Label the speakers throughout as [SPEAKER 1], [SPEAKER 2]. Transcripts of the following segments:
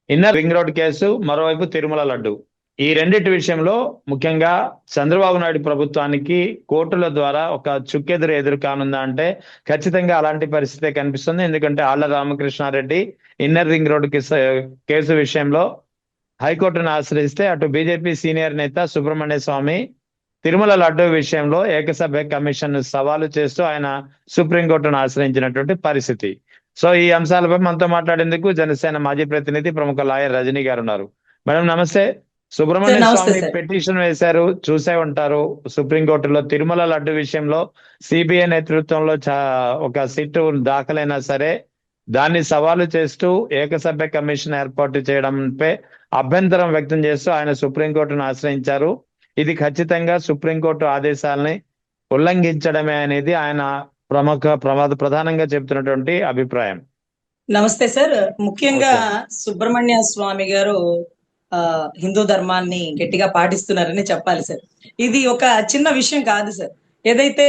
[SPEAKER 1] Inner ring road case, మరోవైపు తిరుమల లడ్డు. ఈ రెండింటి విషయంలో ముఖ్యంగా చంద్రబాబు నాయుడు ప్రభుత్వానికి కోర్టుల ద్వారా ఒక ఎదురు కానుందా అంటే ఖచ్చితంగా అలాంటి పరిస్థితే కనిపిస్తుంది. ఎందుకంటే Alla Ramakrishna Reddy inner ring road case విషయంలో హైకోర్టును ఆశ్రయిస్తే, అటు బీజేపీ సీనియర్ నేత సుబ్రహ్మణ్య స్వామి తిరుమల లడ్డు విషయంలో ఏకసభ్య కమిషన్ సవాలు చేస్తూ ఆయన సుప్రీంకోర్టును ఆశ్రయించినటువంటి పరిస్థితి. సో ఈ అంశాలపై మనతో మాట్లాడేందుకు జనసేన మాజీ ప్రతినిధి, ప్రముఖ లాయర్ రజనీ గారు ఉన్నారు. మేడం నమస్తే. సుబ్రహ్మణ్య స్వామి పిటిషన్ వేశారు, చూసే ఉంటారు. సుప్రీంకోర్టులో తిరుమల లడ్డు విషయంలో సిబిఐ నేతృత్వంలో ఒక సిట్ దాఖలైనా సరే దాన్ని సవాలు చేస్తూ ఏకసభ్య కమిషన్ ఏర్పాటు చేయడంపై అభ్యంతరం వ్యక్తం చేస్తూ ఆయన సుప్రీంకోర్టును ఆశ్రయించారు. ఇది ఖచ్చితంగా సుప్రీంకోర్టు ఆదేశాలని ఉల్లంఘించడమే అనేది ఆయన ప్రధానంగా చెప్తున్నటువంటి అభిప్రాయం.
[SPEAKER 2] నమస్తే సార్. ముఖ్యంగా సుబ్రహ్మణ్య స్వామి గారు హిందూ ధర్మాన్ని గట్టిగా పాటిస్తున్నారని చెప్పాలి సార్. ఇది ఒక చిన్న విషయం కాదు సార్. ఏదైతే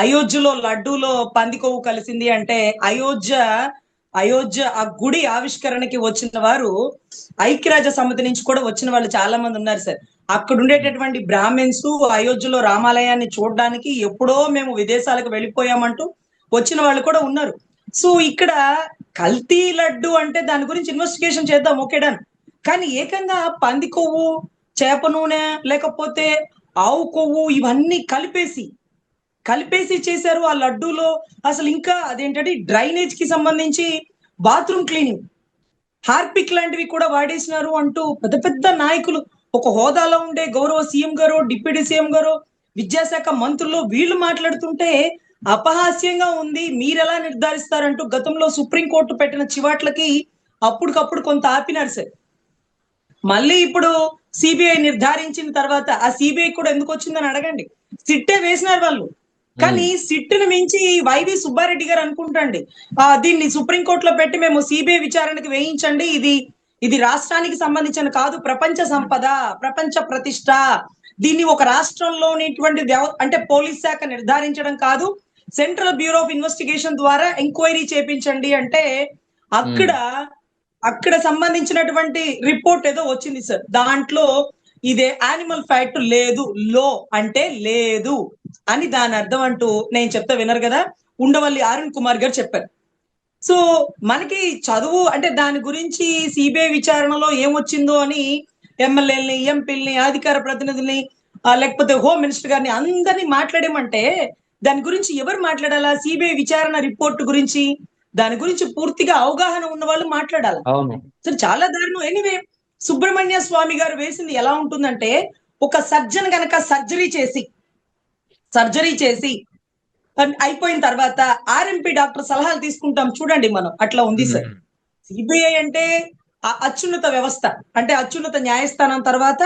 [SPEAKER 2] అయోధ్యలో లడ్డూలో పంది కొవ్వు కలిసింది అంటే అయోధ్య ఆ గుడి ఆవిష్కరణకి వచ్చిన వారు ఐక్యరాజ్య సమితి నుంచి కూడా వచ్చిన వాళ్ళు చాలా మంది ఉన్నారు సార్. అక్కడ ఉండేటటువంటి బ్రాహ్మిన్స్ అయోధ్యలో రామాలయాన్ని చూడడానికి ఎప్పుడో మేము విదేశాలకు వెళ్ళిపోయామంటూ వచ్చిన వాళ్ళు కూడా ఉన్నారు. సో ఇక్కడ కల్తీ లడ్డు అంటే దాని గురించి ఇన్వెస్టిగేషన్ చేద్దాం, ఓకేడాన్. కానీ ఏకంగా పంది కొవ్వు, చేప నూనె, లేకపోతే ఆవు కొవ్వు ఇవన్నీ కలిపేసి చేశారు ఆ లడ్డూలో. అసలు ఇంకా అదేంటంటే డ్రైనేజ్ కి సంబంధించి బాత్రూమ్ క్లీనింగ్, హార్పిక్ లాంటివి కూడా వాడేసినారు అంటూ పెద్ద పెద్ద నాయకులు, ఒక హోదాలో ఉండే గౌరవ సీఎం గారు, డిప్యూటీ సీఎం గారు, విద్యాశాఖ మంత్రులు వీళ్ళు మాట్లాడుతుంటే అపహాస్యంగా ఉంది. మీరెలా నిర్ధారిస్తారంటూ గతంలో సుప్రీంకోర్టు పెట్టిన చివాట్లకి అప్పటికప్పుడు కొంత ఆపినారు సార్. మళ్ళీ ఇప్పుడు సిబిఐ నిర్ధారించిన తర్వాత ఆ సిబిఐ కూడా ఎందుకు వచ్చిందని అడగండి. సిట్టే వేసినారు వాళ్ళు. కానీ సిట్టును మించి వైవి సుబ్బారెడ్డి గారు అనుకుంటండి దీన్ని సుప్రీంకోర్టులో పెట్టి మేము సిబిఐ విచారణకు వేయించండి, ఇది రాష్ట్రానికి సంబంధించిన కాదు, ప్రపంచ సంపద, ప్రపంచ ప్రతిష్ట, దీన్ని ఒక రాష్ట్రంలోనిటువంటి అంటే పోలీస్ శాఖ నిర్ధారించడం కాదు, సెంట్రల్ బ్యూరో ఆఫ్ ఇన్వెస్టిగేషన్ ద్వారా ఎంక్వైరీ చేపించండి అంటే అక్కడ సంబంధించినటువంటి రిపోర్ట్ ఏదో వచ్చింది సార్. దాంట్లో ఇదే యానిమల్ ఫ్యాట్ లేదు, లో అంటే లేదు అని దాని అర్థం అంటూ నేను చెప్తా వినరు కదా, ఉండవల్లి అరుణ్ కుమార్ గారు చెప్పారు. సో మనకి చదువు అంటే దాని గురించి సిబిఐ విచారణలో ఏమొచ్చిందో అని ఎమ్మెల్యేలని, ఎంపీలని, అధికార ప్రతినిధుల్ని, లేకపోతే హోమ్ మినిస్టర్ గారిని అందరినీ మాట్లాడేమంటే దాని గురించి ఎవరు మాట్లాడాలా? సిబిఐ విచారణ రిపోర్ట్ గురించి, దాని గురించి పూర్తిగా అవగాహన ఉన్న వాళ్ళు మాట్లాడాలి. సో చాలా దారుణం. ఎనీవే, సుబ్రహ్మణ్య స్వామి గారు వేసింది ఎలా ఉంటుందంటే, ఒక సర్జన్ గనక సర్జరీ చేసి అయిపోయిన తర్వాత ఆర్ఎంపీ డాక్టర్ సలహాలు తీసుకుంటాం చూడండి మనం, అట్లా ఉంది సార్. సిబిఐ అంటే అత్యున్నత వ్యవస్థ, అంటే అత్యున్నత న్యాయస్థానం తర్వాత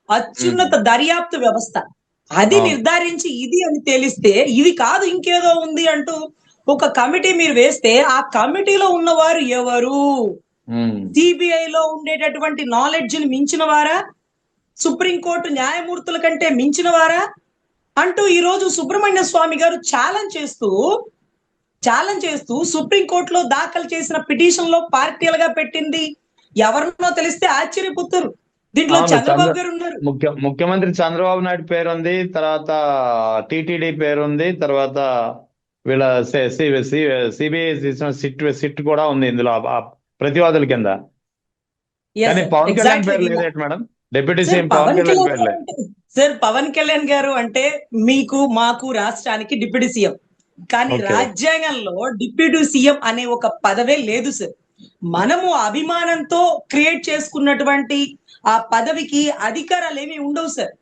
[SPEAKER 2] అత్యున్నత దర్యాప్తు వ్యవస్థ. అది నిర్ధారించి ఇది అని తెలిస్తే ఇది కాదు ఇంకేదో ఉంది అంటూ ఒక కమిటీ మీరు వేస్తే ఆ కమిటీలో ఉన్నవారు ఎవరు? సిబిఐలో ఉండేటటువంటి నాలెడ్జ్ ని మించిన వారా? సుప్రీంకోర్టు న్యాయమూర్తుల కంటే మించిన వారా అంటూ ఈ రోజు సుబ్రహ్మణ్య స్వామి గారు ఛాలెంజ్ చేస్తూ సుప్రీంకోర్టులో దాఖలు చేసిన పిటిషన్ లో పార్టీలుగా పెట్టింది ఎవరినో తెలిస్తే ఆశ్చర్యపోతారు. దీంట్లో చంద్రబాబు గారు ఉన్నారు,
[SPEAKER 1] ముఖ్యమంత్రి చంద్రబాబు నాయుడు పేరు ఉంది, తర్వాత టిటిడి పేరు ఉంది, తర్వాత వీళ్ళ సిబిఐ సిట్ కూడా ఉంది ఇందులో ప్రతివాదుల కింద. కానీ పవన్ కళ్యాణ్ పేరు లేదేంటి madam? Deputy CM Pawan Kalyan పేరు లేదు
[SPEAKER 2] సార్. పవన్ కళ్యాణ్ గారు అంటే మీకు మాకు రాష్ట్రానికి డిప్యూటీ సీఎం, కానీ రాజ్యాంగంలో డిప్యూటీ సీఎం అనే ఒక పదవే లేదు సార్. మనము అభిమానంతో క్రియేట్ చేసుకున్నటువంటి ఆ పదవికి అధికారాలు ఏమి ఉండవు సార్.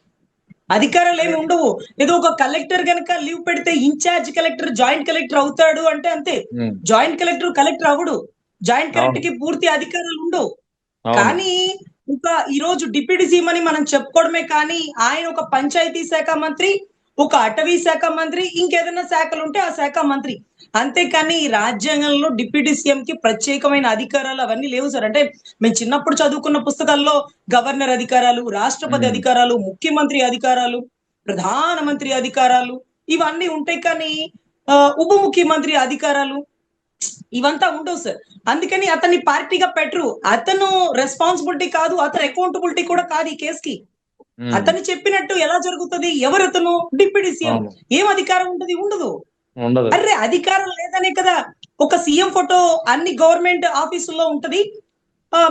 [SPEAKER 2] ఏదో ఒక కలెక్టర్ గనక లీవ్ పెడితే ఇన్ఛార్జ్ కలెక్టర్ జాయింట్ కలెక్టర్ అవుతాడు అంటే అంతే. జాయింట్ కలెక్టర్ అవడు. జాయింట్ కలెక్టర్ కి పూర్తి అధికారాలు ఉండవు. కానీ ఇంకా ఈ రోజు డిప్యూటీ సీఎం అని మనం చెప్పుకోవడమే, కానీ ఆయన ఒక పంచాయతీ శాఖ మంత్రి, ఒక అటవీ శాఖ మంత్రి, ఇంకేదైనా శాఖలు ఉంటే ఆ శాఖ మంత్రి, అంతేకాని ఈ రాజ్యాంగంలో డిప్యూటీ సీఎం కి ప్రత్యేకమైన అధికారాలు అవన్నీ లేవు సార్. అంటే మేము చిన్నప్పుడు చదువుకున్న పుస్తకాల్లో గవర్నర్ అధికారాలు, రాష్ట్రపతి అధికారాలు, ముఖ్యమంత్రి అధికారాలు, ప్రధానమంత్రి అధికారాలు ఇవన్నీ ఉంటాయి, కానీ ఉప ముఖ్యమంత్రి అధికారాలు ఇవంతా ఉండవు సార్. అందుకని అతన్ని పార్టీగా పెట్టరు. అతను రెస్పాన్సిబిలిటీ కాదు, అతను అకౌంటబిలిటీ కూడా కాదు ఈ కేసుకి. అతను చెప్పినట్టు ఎలా జరుగుతుంది? ఎవరతను? Deputy CM.
[SPEAKER 1] అవును.
[SPEAKER 2] ఏం అధికారం ఉంటది? ఉండదు.
[SPEAKER 1] ఉండదు.
[SPEAKER 2] అర్రే అధికారం లేదనే కదా ఒక సీఎం ఫోటో అన్ని గవర్నమెంట్ ఆఫీసుల్లో ఉంటది.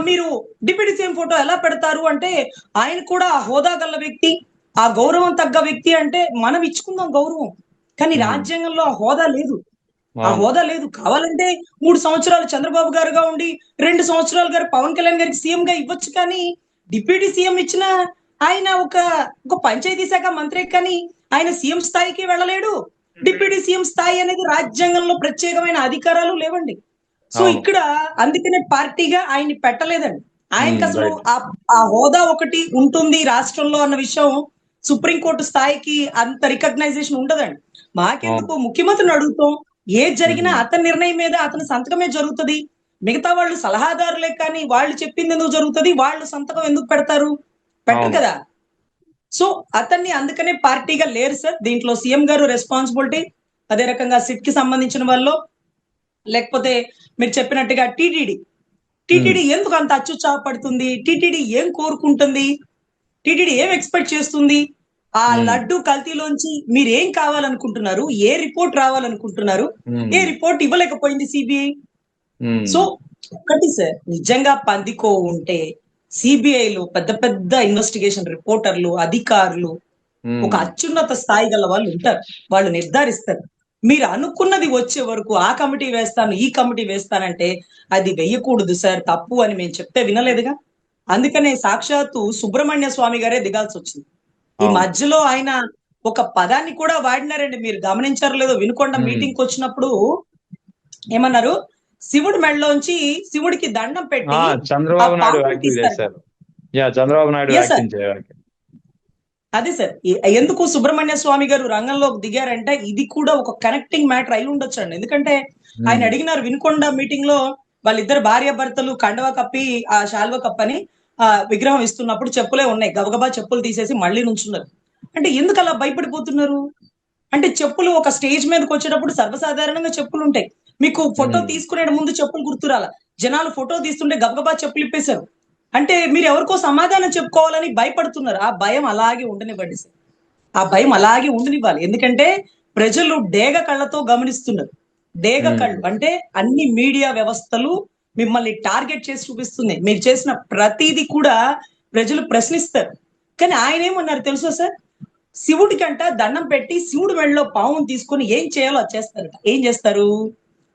[SPEAKER 2] మీరు డిప్యూటీ సీఎం ఫోటో ఎలా పెడతారు అంటే, ఆయన కూడా ఆ హోదా గల వ్యక్తి, ఆ గౌరవం తగ్గ వ్యక్తి అంటే మనం ఇచ్చుకుందాం గౌరవం. కానీ రాజ్యాంగంలో ఆ హోదా లేదు. ఆ
[SPEAKER 1] అవును.
[SPEAKER 2] హోదా లేదు. కావాలంటే 3 సంవత్సరాలు చంద్రబాబు గారుగా ఉండి 2 సంవత్సరాలు గారు పవన్ కళ్యాణ్ గారికి సీఎం గా ఇవ్వచ్చు. కానీ డిప్యూటీ సీఎం ఇచ్చిన ఆయన ఒక ఒక పంచాయతీ శాఖ మంత్రి, కానీ ఆయన సీఎం స్థాయికి వెళ్ళలేడు. డిప్యూటీ సీఎం స్థాయి అనేది రాజ్యాంగంలో ప్రత్యేకమైన అధికారాలు లేవండి. సో
[SPEAKER 1] అవును.
[SPEAKER 2] ఇక్కడ అందుకనే పార్టీగా ఆయన్ని పెట్టలేదండి. ఆయనకి అసలు
[SPEAKER 1] రైట్.
[SPEAKER 2] ఆ హోదా ఒకటి ఉంటుంది రాష్ట్రంలో అన్న విషయం సుప్రీంకోర్టు స్థాయికి అంత రికగ్నైజేషన్ ఉండదండి. మాకెందుకు
[SPEAKER 1] అవును.
[SPEAKER 2] ముఖ్యమంత్రిని అడుగుతాం. ఏది జరిగినా
[SPEAKER 1] ఉమ్.
[SPEAKER 2] అతని నిర్ణయం మీద అతని సంతకమే జరుగుతుంది. మిగతా వాళ్ళు సలహాదారులే, కానీ వాళ్ళు చెప్పింది ఎందుకు జరుగుతుంది? వాళ్ళు సంతకం ఎందుకు పెడతారు? పెట్టరు
[SPEAKER 1] అవును.
[SPEAKER 2] కదా. సో అతన్ని అందుకనే పార్టీగా లేరు సార్. దీంట్లో సీఎం గారు రెస్పాన్సిబిలిటీ, అదే రకంగా సిట్ కి సంబంధించిన వాళ్ళు, లేకపోతే మీరు చెప్పినట్టుగా టీటీడీ ఎందుకు అంత అత్యుత్సాహపడుతుంది? టీటీడీ ఏం కోరుకుంటుంది? టీటీడీ ఏం ఎక్స్పెక్ట్ చేస్తుంది? ఆ లడ్డు కల్తీలోంచి మీరు ఏం కావాలనుకుంటున్నారు? ఏ రిపోర్ట్ రావాలనుకుంటున్నారు? ఏ రిపోర్ట్ ఇవ్వలేకపోయింది సిబిఐ? సో ఒకటి సార్, నిజంగా పందికో ఉంటే సిబిఐలో పెద్ద పెద్ద ఇన్వెస్టిగేషన్ రిపోర్టర్లు, అధికారులు, ఒక అత్యున్నత స్థాయి గల వాళ్ళు ఉంటారు. వాళ్ళు నిర్ధారిస్తారు. మీరు అనుకున్నది వచ్చే వరకు ఆ కమిటీ వేస్తాను, ఈ కమిటీ వేస్తానంటే అది వెయ్యకూడదు సార్, తప్పు అని మేము చెప్తే వినలేదుగా. అందుకనే సాక్షాత్తు సుబ్రహ్మణ్య స్వామి గారే దిగాల్సి వచ్చింది. ఈ
[SPEAKER 1] అవును.
[SPEAKER 2] మధ్యలో ఆయన ఒక పదాన్ని కూడా వాడినారండి. మీరు గమనించారో లేదో, వినుకొండ మీటింగ్ వచ్చినప్పుడు ఏమన్నారు? శివుడి మెడలోంచి శివుడికి దండం పెట్టి ఆ
[SPEAKER 1] చంద్రబాబు నాయుడు
[SPEAKER 2] పాముని
[SPEAKER 1] వ్యాఖ్యలు
[SPEAKER 2] తీస్తారట.
[SPEAKER 1] చేశారు. Chandrababu Naidu
[SPEAKER 2] yes sir.
[SPEAKER 1] వ్యాఖ్యించారు.
[SPEAKER 2] అదే సార్, ఎందుకు సుబ్రహ్మణ్య స్వామి గారు రంగంలోకి దిగారంటే ఇది కూడా ఒక కనెక్టింగ్ మ్యాటర్ అయి ఉండొచ్చండి. ఎందుకంటే ఆయన అడిగినారు వినుకొండ మీటింగ్ లో, వాళ్ళిద్దరు భార్యాభర్తలు కండవా కప్పి ఆ శాల్వా కప్పని విగ్రహం ఇస్తున్నప్పుడు చెప్పులే ఉన్నాయి, గబగబా చెప్పులు తీసేసి మళ్ళీ నుంచున్నారు. అంటే ఎందుకు అలా భయపడిపోతున్నారు? అంటే చెప్పులు ఒక స్టేజ్ మీదకి వచ్చేటప్పుడు సర్వసాధారణంగా చెప్పులు ఉంటాయి. మీకు ఫోటో తీసుకునే ముందు చెప్పులు గుర్తురాల, జనాలు ఫోటో తీస్తుంటే గబగబా చెప్పులు ఇప్పేశారు. అంటే మీరు ఎవరికో సమాధానం చెప్పుకోవాలని భయపడుతున్నారు. ఆ భయం అలాగే ఉండనివ్వండి సార్. ఆ భయం అలాగే ఉండనివ్వాలి. ఎందుకంటే ప్రజలు డేగ కళ్ళతో గమనిస్తున్నారు. డేగ కళ్ళు అంటే అన్ని మీడియా వ్యవస్థలు మిమ్మల్ని టార్గెట్ చేసి చూపిస్తుంది. మీరు చేసిన ప్రతిదీ కూడా ప్రజలు ప్రశ్నిస్తారు. కానీ ఆయన ఏమన్నారు తెలుసా సార్? శివుడికంట దండం పెట్టి శివుడి మెడలో పావును తీసుకొని ఏం చేయాలో అది చేస్తారట. ఏం చేస్తారు?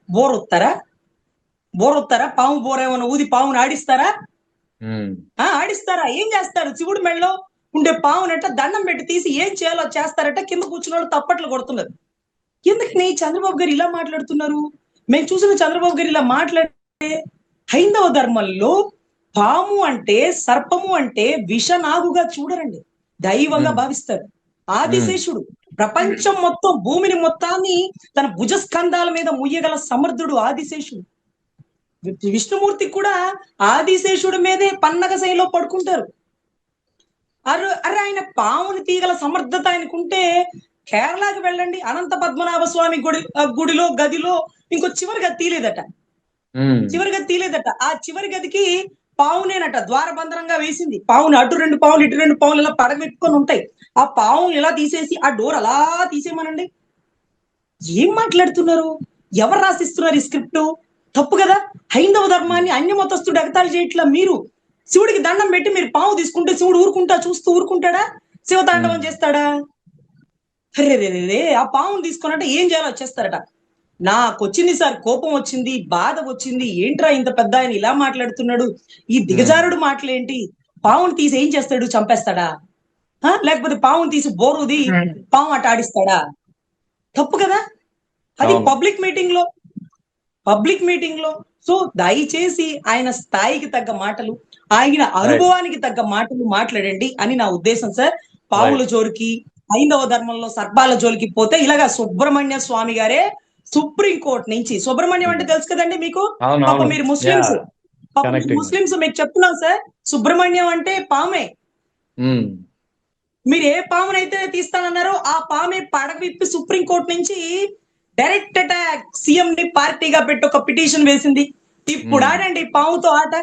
[SPEAKER 2] బోరొత్తారా? పాము బోరేమన్నా ఊది పావును ఆడిస్తారా? ఆడిస్తారా? ఏం చేస్తారు? శివుడి మెడలో ఉండే పావునట దండం పెట్టి తీసి ఏం చేయాలో చేస్తారట. కింద కూర్చున్న వాళ్ళు తప్పట్లు కొడుతున్నారు. ఎందుకని చంద్రబాబు గారు ఇలా మాట్లాడుతున్నారు? మేము చూసిన చంద్రబాబు గారు ఇలా మాట్లాడితే, హైందవ ధర్మంలో పాము అంటే, సర్పము అంటే విషనాగుగా చూడరండి, దైవంగా భావిస్తారు. ఆదిశేషుడు ప్రపంచం మొత్తం, భూమిని మొత్తాన్ని తన భుజస్కంధాల మీద ముయ్యగల సమర్థుడు ఆదిశేషుడు. విష్ణుమూర్తి కూడా ఆదిశేషుడి మీదే పన్నగ శైలిలో పడుకుంటారు. అరే ఆయన పాముని తీగల సమర్థత ఆయనకుంటే కేరళకి వెళ్ళండి, అనంత పద్మనాభ స్వామి గుడిలో గదిలో ఇంకో చివరి గది తీలేదట. ఆ చివరి గదికి పావునేనట ద్వారబంధనంగా వేసింది. పావుని అటు 2 పావులు ఇటు 2 పావులు ఇలా పడగెట్టుకొని ఉంటాయి. ఆ పావును ఇలా తీసేసి ఆ డోర్ అలా తీసేయమనండి. ఏం మాట్లాడుతున్నారు? ఎవరు రాసిస్తున్నారు ఈ స్క్రిప్ట్? తప్పు కదా. హైందవ ధర్మాన్ని అన్యమతస్తుడు ఎగతాళి చేయట్లా. మీరు శివుడికి దండం పెట్టి మీరు పాము తీసుకుంటే శివుడు చూస్తూ ఊరుకుంటాడా? శివతాండవం చేస్తాడా? అరే ఆ పామును తీసుకున్నట్టు ఏం చేయాలో వచ్చేస్తారట. నాకు వచ్చింది సార్, కోపం వచ్చింది, బాధ వచ్చింది. ఏంట్రా ఇంత పెద్ద ఆయన ఇలా మాట్లాడుతున్నాడు? ఈ దిగజారుడు మాటలేంటి? పావును తీసి ఏం చేస్తాడు? చంపేస్తాడా? లేకపోతే పావును తీసి బోరుది పాము అట ఆడిస్తాడా? తప్పు కదా. అది పబ్లిక్ మీటింగ్ లో. సో దయచేసి ఆయన స్థాయికి తగ్గ మాటలు, ఆయన అనుభవానికి తగ్గ మాటలు మాట్లాడండి అని నా ఉద్దేశం సార్. పావుల జోలికి, హైందవ ధర్మంలో సర్పాల జోలికి పోతే ఇలాగా సుబ్రహ్మణ్య స్వామి గారే సుప్రీంకోర్టు నుంచి, సుబ్రహ్మణ్యం అంటే తెలుసు కదండి మీకు, పాప మీరు ముస్లింస్ మీకు చెప్తున్నాం సార్, సుబ్రహ్మణ్యం అంటే పామే. మీరు ఏ పామునైతే తీస్తానన్నారో ఆ పామే పడవిప్పి సుప్రీంకోర్టు నుంచి డైరెక్ట్ అటాక్, సీఎం ని పార్టీగా పెట్టి ఒక పిటిషన్ వేసింది. ఇప్పుడు ఆడండి పాముతో ఆట,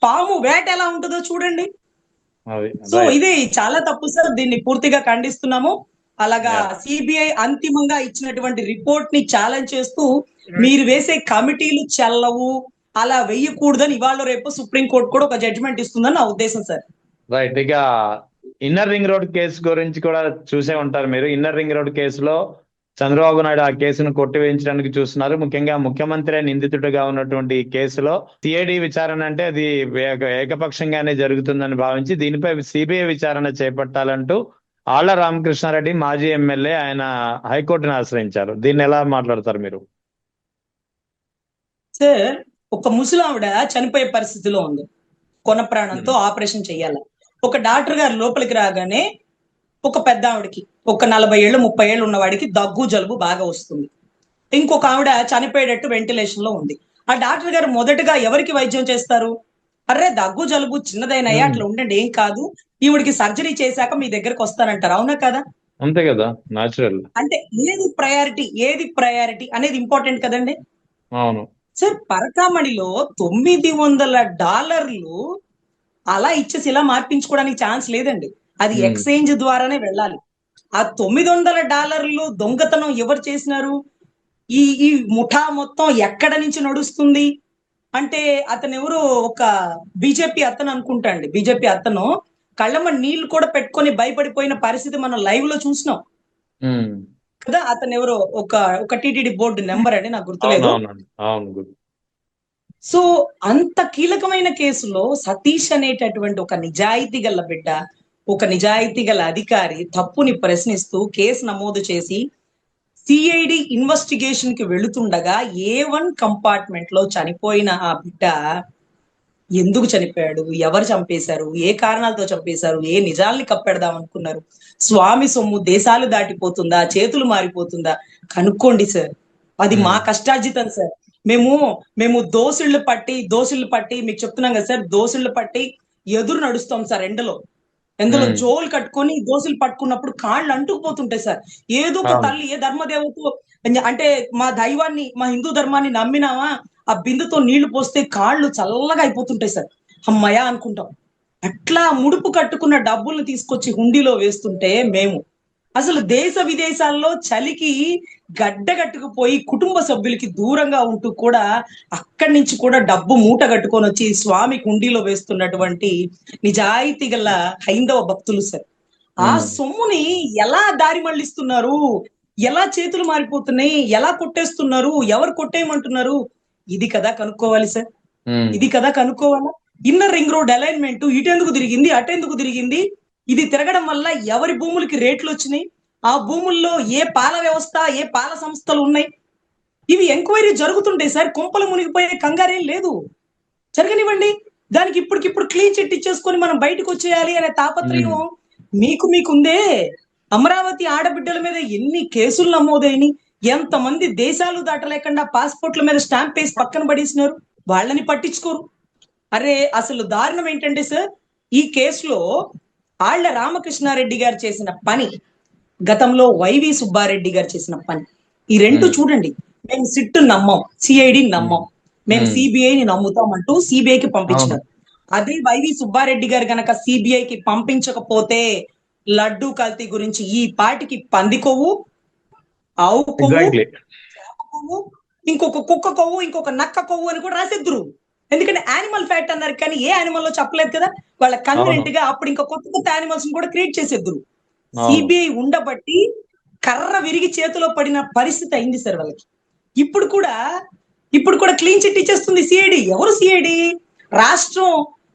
[SPEAKER 2] పాము వేట ఎలా ఉంటుందో చూడండి. సో ఇది చాలా తప్పు సార్, దీన్ని పూర్తిగా ఖండిస్తున్నాము. అలాగా సిబిఐ అంతిమంగా ఇచ్చినటువంటి రిపోర్ట్ ని ఛాలెంజ్ చేస్తూ మీరు వేసే కమిటీలు చెల్లవు, అలా వెయ్యకూడదని ఇవాళ రేపు సుప్రీంకోర్టు కూడా ఒక జడ్జిమెంట్ ఇస్తుందని నా ఉద్దేశం సార్.
[SPEAKER 1] రైట్. ఇక ఇన్నర్ రింగ్ రోడ్ కేసు గురించి కూడా చూసే ఉంటారు మీరు. ఇన్నర్ రింగ్ రోడ్ కేసులో చంద్రబాబు నాయుడు ఆ కేసును కొట్టివేయించడానికి చూస్తున్నారు. ముఖ్యంగా ముఖ్యమంత్రి నిందితుడిగా ఉన్నటువంటి ఈ కేసులో సిఐడి విచారణ అంటే అది ఏకపక్షంగానే జరుగుతుందని భావించి దీనిపై సిబిఐ విచారణ చేపట్టాలంటూ ఆళ్ల రామకృష్ణారెడ్డి మాజీ ఎమ్మెల్యే ఆయన హైకోర్టును ఆశ్రయించారు. దీన్ని ఎలా మాట్లాడతారు మీరు?
[SPEAKER 2] సార్, ఒక ముసలావిడ చనిపోయే పరిస్థితిలో ఉంది, కొన ప్రాణంతో ఆపరేషన్ చెయ్యాలి. ఒక డాక్టర్ గారు లోపలికి రాగానే ఒక పెద్ద ఆవిడకి, ఒక 40 ఏళ్ళు 30 ఏళ్ళు ఉన్నవాడికి దగ్గు జలుబు బాగా వస్తుంది. ఇంకొక ఆవిడ చనిపోయేటట్టు వెంటిలేషన్ లో ఉంది. ఆ డాక్టర్ గారు మొదటగా ఎవరికి వైద్యం చేస్తారు? అర్రే దగ్గు జలుబు చిన్నదైనాయా, అట్లా ఉండండి ఏం కాదు, ఈవిడికి సర్జరీ చేశాక మీ దగ్గరకు వస్తానంటారు. అవునా కదా?
[SPEAKER 1] అంతే కదా, న్యాచురల్.
[SPEAKER 2] అంటే ఏది ప్రయారిటీ అనేది ఇంపార్టెంట్ కదండి.
[SPEAKER 1] అవును
[SPEAKER 2] సార్, పరకామణిలో $900 అలా ఇచ్చేసి ఇలా మార్పించుకోవడానికి ఛాన్స్ లేదండి. అది ఎక్స్చేంజ్ ద్వారానే వెళ్ళాలి. ఆ $900 దొంగతనం ఎవరు చేసినారు? ఈ ముఠా మొత్తం ఎక్కడ నుంచి నడుస్తుంది అంటే అతను ఎవరు, ఒక బీజేపీ అతను అనుకుంటా అండి. బీజేపీ అతను కళ్ళమ్మ నీళ్లు కూడా పెట్టుకొని భయపడిపోయిన పరిస్థితి మనం లైవ్ లో చూసినాం కదా. అతను ఎవరో ఒక టీటీడీ బోర్డు నెంబర్ అండి, నాకు గుర్తులేదు. సో అంత కీలకమైన కేసులో సతీష్ అనేటటువంటి ఒక నిజాయితీ గల బిడ్డ, ఒక నిజాయితీ గల అధికారి తప్పుని ప్రశ్నిస్తూ కేసు నమోదు చేసి సిఐడి ఇన్వెస్టిగేషన్ కి వెళుతుండగా A1 కంపార్ట్మెంట్ లో చనిపోయిన ఆ బిడ్డ ఎందుకు చనిపోయాడు, ఎవరు చంపేశారు, ఏ కారణాలతో చంపేశారు, ఏ నిజాల్ని కప్పెడదాం అనుకున్నారు, స్వామి సొమ్ము దేశాలు దాటిపోతుందా, చేతులు మారిపోతుందా, కనుక్కోండి సార్. అది మా కష్టార్జితం సార్. మేము దోసుళ్ళు పట్టి మీకు చెప్తున్నాం కదా సార్, దోసుళ్ళు పట్టి ఎదురు నడుస్తాం సార్ ఎండలో జోలు కట్టుకొని దోసులు పట్టుకున్నప్పుడు కాళ్ళు అంటుకుపోతుంటాయి సార్. ఏదో ఒక తల్లి, ఏ ధర్మదేవత అంటే మా దైవాన్ని, మా హిందూ ధర్మాన్ని నమ్మినావా, ఆ బిందుతో నీళ్లు పోస్తే కాళ్ళు చల్లగా అయిపోతుంటాయి సార్. అమ్మయ్య అనుకుంటాం. అట్లా ముడుపు కట్టుకున్న డబ్బుల్ని తీసుకొచ్చి హుండీలో వేస్తుంటే మేము అసలు దేశ విదేశాల్లో చలికి గడ్డగట్టుకుపోయి కుటుంబ సభ్యులకి దూరంగా ఉంటూ కూడా అక్కడి నుంచి కూడా డబ్బు మూట కట్టుకొని వచ్చి స్వామి కుండీలో వేస్తున్నటువంటి నిజాయితీ గల హైందవ భక్తులు సార్. ఆ సొమ్ముని ఎలా దారి మళ్లిస్తున్నారు, ఎలా చేతులు మారిపోతున్నాయి, ఎలా కొట్టేస్తున్నారు, ఎవరు కొట్టేయమంటున్నారు, ఇది కదా కనుక్కోవాలి సార్. ఇది కదా కనుక్కోవాలా. ఇన్నర్ రింగ్ రోడ్ అలైన్మెంట్ ఇటెందుకు తిరిగింది, అటెందుకు తిరిగింది, ఇది తిరగడం వల్ల ఎవరి భూములకి రేట్లు వచ్చినాయి, ఆ భూముల్లో ఏ పాల వ్యవస్థ, ఏ పాల సంస్థలు ఉన్నాయి, ఇవి ఎంక్వైరీ జరుగుతుంటాయి సార్. కొంపలు మునిగిపోయే కంగారేం లేదు, జరగనివ్వండి. దానికి ఇప్పటికిప్పుడు క్లీన్ చిట్ ఇచ్చేసుకొని మనం బయటకు వచ్చేయాలి అనే తాపత్రయం మీకుందే. అమరావతి ఆడబిడ్డల మీద ఎన్ని కేసులు నమోదైనాయి, ఎంతమంది దేశాలు దాటలేకుండా పాస్పోర్ట్ల మీద స్టాంప్ వేసి పక్కన పడేసినారు, వాళ్ళని పట్టించుకోరు. అరే అసలు దారుణం ఏంటంటే సార్, ఈ కేసులో ఆళ్ల రామకృష్ణారెడ్డి గారు చేసిన పని, గతంలో వైవి సుబ్బారెడ్డి గారు చేసిన పని, ఈ రెండు చూడండి. మేము సిట్ నమ్మం, సిఐడి నమ్మం, మేము సిబిఐని నమ్ముతాం అంటూ సిబిఐకి పంపించినారు. అదే వైవి సుబ్బారెడ్డి గారు గనక సిబిఐకి పంపించకపోతే లడ్డు కల్తీ గురించి ఈ పాటికి పంది కొవ్వు, ఆవు కొవ్వు, ఇంకొక కుక్క కొవ్వు, ఇంకొక నక్క కొవ్వు అని కూడా రాసిద్దురు. ఎందుకంటే యానిమల్ ఫ్యాక్ట్ అన్నారు కానీ ఏ యానిమల్ లో చెప్పలేదు కదా. వాళ్ళ కన్వీనెంట్ గా అప్పుడు ఇంకా కొత్త యానిమల్స్ కూడా క్రియేట్ చేసేద్దురు. సిబిఐ ఉండబట్టి కర్ర విరిగి చేతిలో పడిన పరిస్థితి అయింది సార్ వాళ్ళకి. ఇప్పుడు కూడా క్లీన్ చిట్ ఇచ్చేస్తుంది సిఐడి. ఎవరు సిఐడి?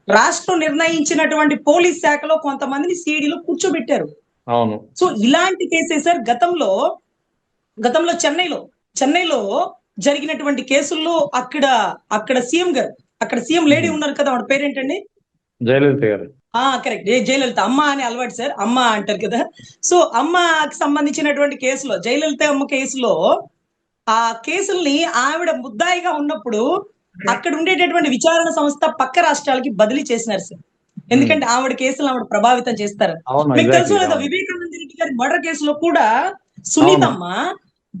[SPEAKER 2] రాష్ట్రం నిర్ణయించినటువంటి పోలీస్ శాఖలో కొంతమందిని సిఐడిలో కూర్చోబెట్టారు. సో ఇలాంటి కేసే సార్ గతంలో చెన్నైలో జరిగినటువంటి కేసుల్లో అక్కడ సీఎం గారు, అక్కడ సీఎం లేడీ ఉన్నారు కదా, ఆవిడ పేరేంటండి? జయలలిత గారు. కరెక్ట్, జయలలిత. అమ్మ అని అలవాటు సార్, అమ్మ అంటారు కదా. సో అమ్మకి సంబంధించినటువంటి కేసులో, జయలలిత అమ్మ కేసులో, ఆ కేసుల్ని ఆవిడ ముద్దాయిగా ఉన్నప్పుడు అక్కడ ఉండేటటువంటి విచారణ సంస్థ పక్క రాష్ట్రాలకి బదిలీ చేసినారు సార్. ఎందుకంటే ఆవిడ కేసులు ఆవిడ ప్రభావితం చేస్తారు. మీకు తెలుసు లేదా, వివేకానంద రెడ్డి గారి మర్డర్ కేసులో కూడా సునీతమ్మ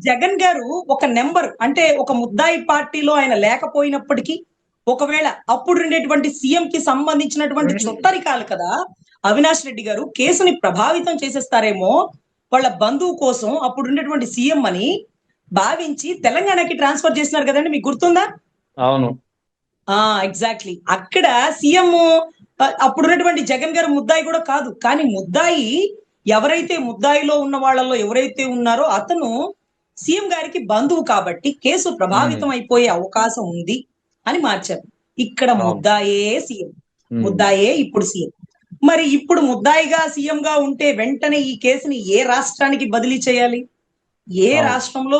[SPEAKER 2] జగన్ గారు ఒక నెంబర్ అంటే ఒక ముద్దాయి పార్టీలో ఆయన లేకపోయినప్పటికీ ఒకవేళ అప్పుడు ఉండేటువంటి సీఎం కి సంబంధించినటువంటి చుట్టరికాలు కదా అవినాష్ రెడ్డి గారు కేసుని ప్రభావితం చేసేస్తారేమో వాళ్ళ బంధువు కోసం అప్పుడు ఉండేటువంటి సీఎం అని భావించి తెలంగాణకి ట్రాన్స్ఫర్ చేసినారు కదండి, మీకు గుర్తుందా?
[SPEAKER 1] అవును.
[SPEAKER 2] ఎగ్జాక్ట్లీ. అక్కడ సీఎం అప్పుడున్నటువంటి జగన్ గారు ముద్దాయి కూడా కాదు, కానీ ముద్దాయి ఎవరైతే ముద్దాయిలో ఉన్న వాళ్ళలో ఎవరైతే ఉన్నారో అతను సీఎం గారికి బంధువు కాబట్టి కేసు ప్రభావితం అయిపోయే అవకాశం ఉంది అని మార్చారు. ఇక్కడ ముద్దాయే సీఎం, ముద్దాయే ఇప్పుడు సీఎం. మరి ఇప్పుడు ముద్దాయిగా సీఎం గా ఉంటే వెంటనే ఈ కేసుని ఏ రాష్ట్రానికి బదిలీ చేయాలి? ఏ రాష్ట్రంలో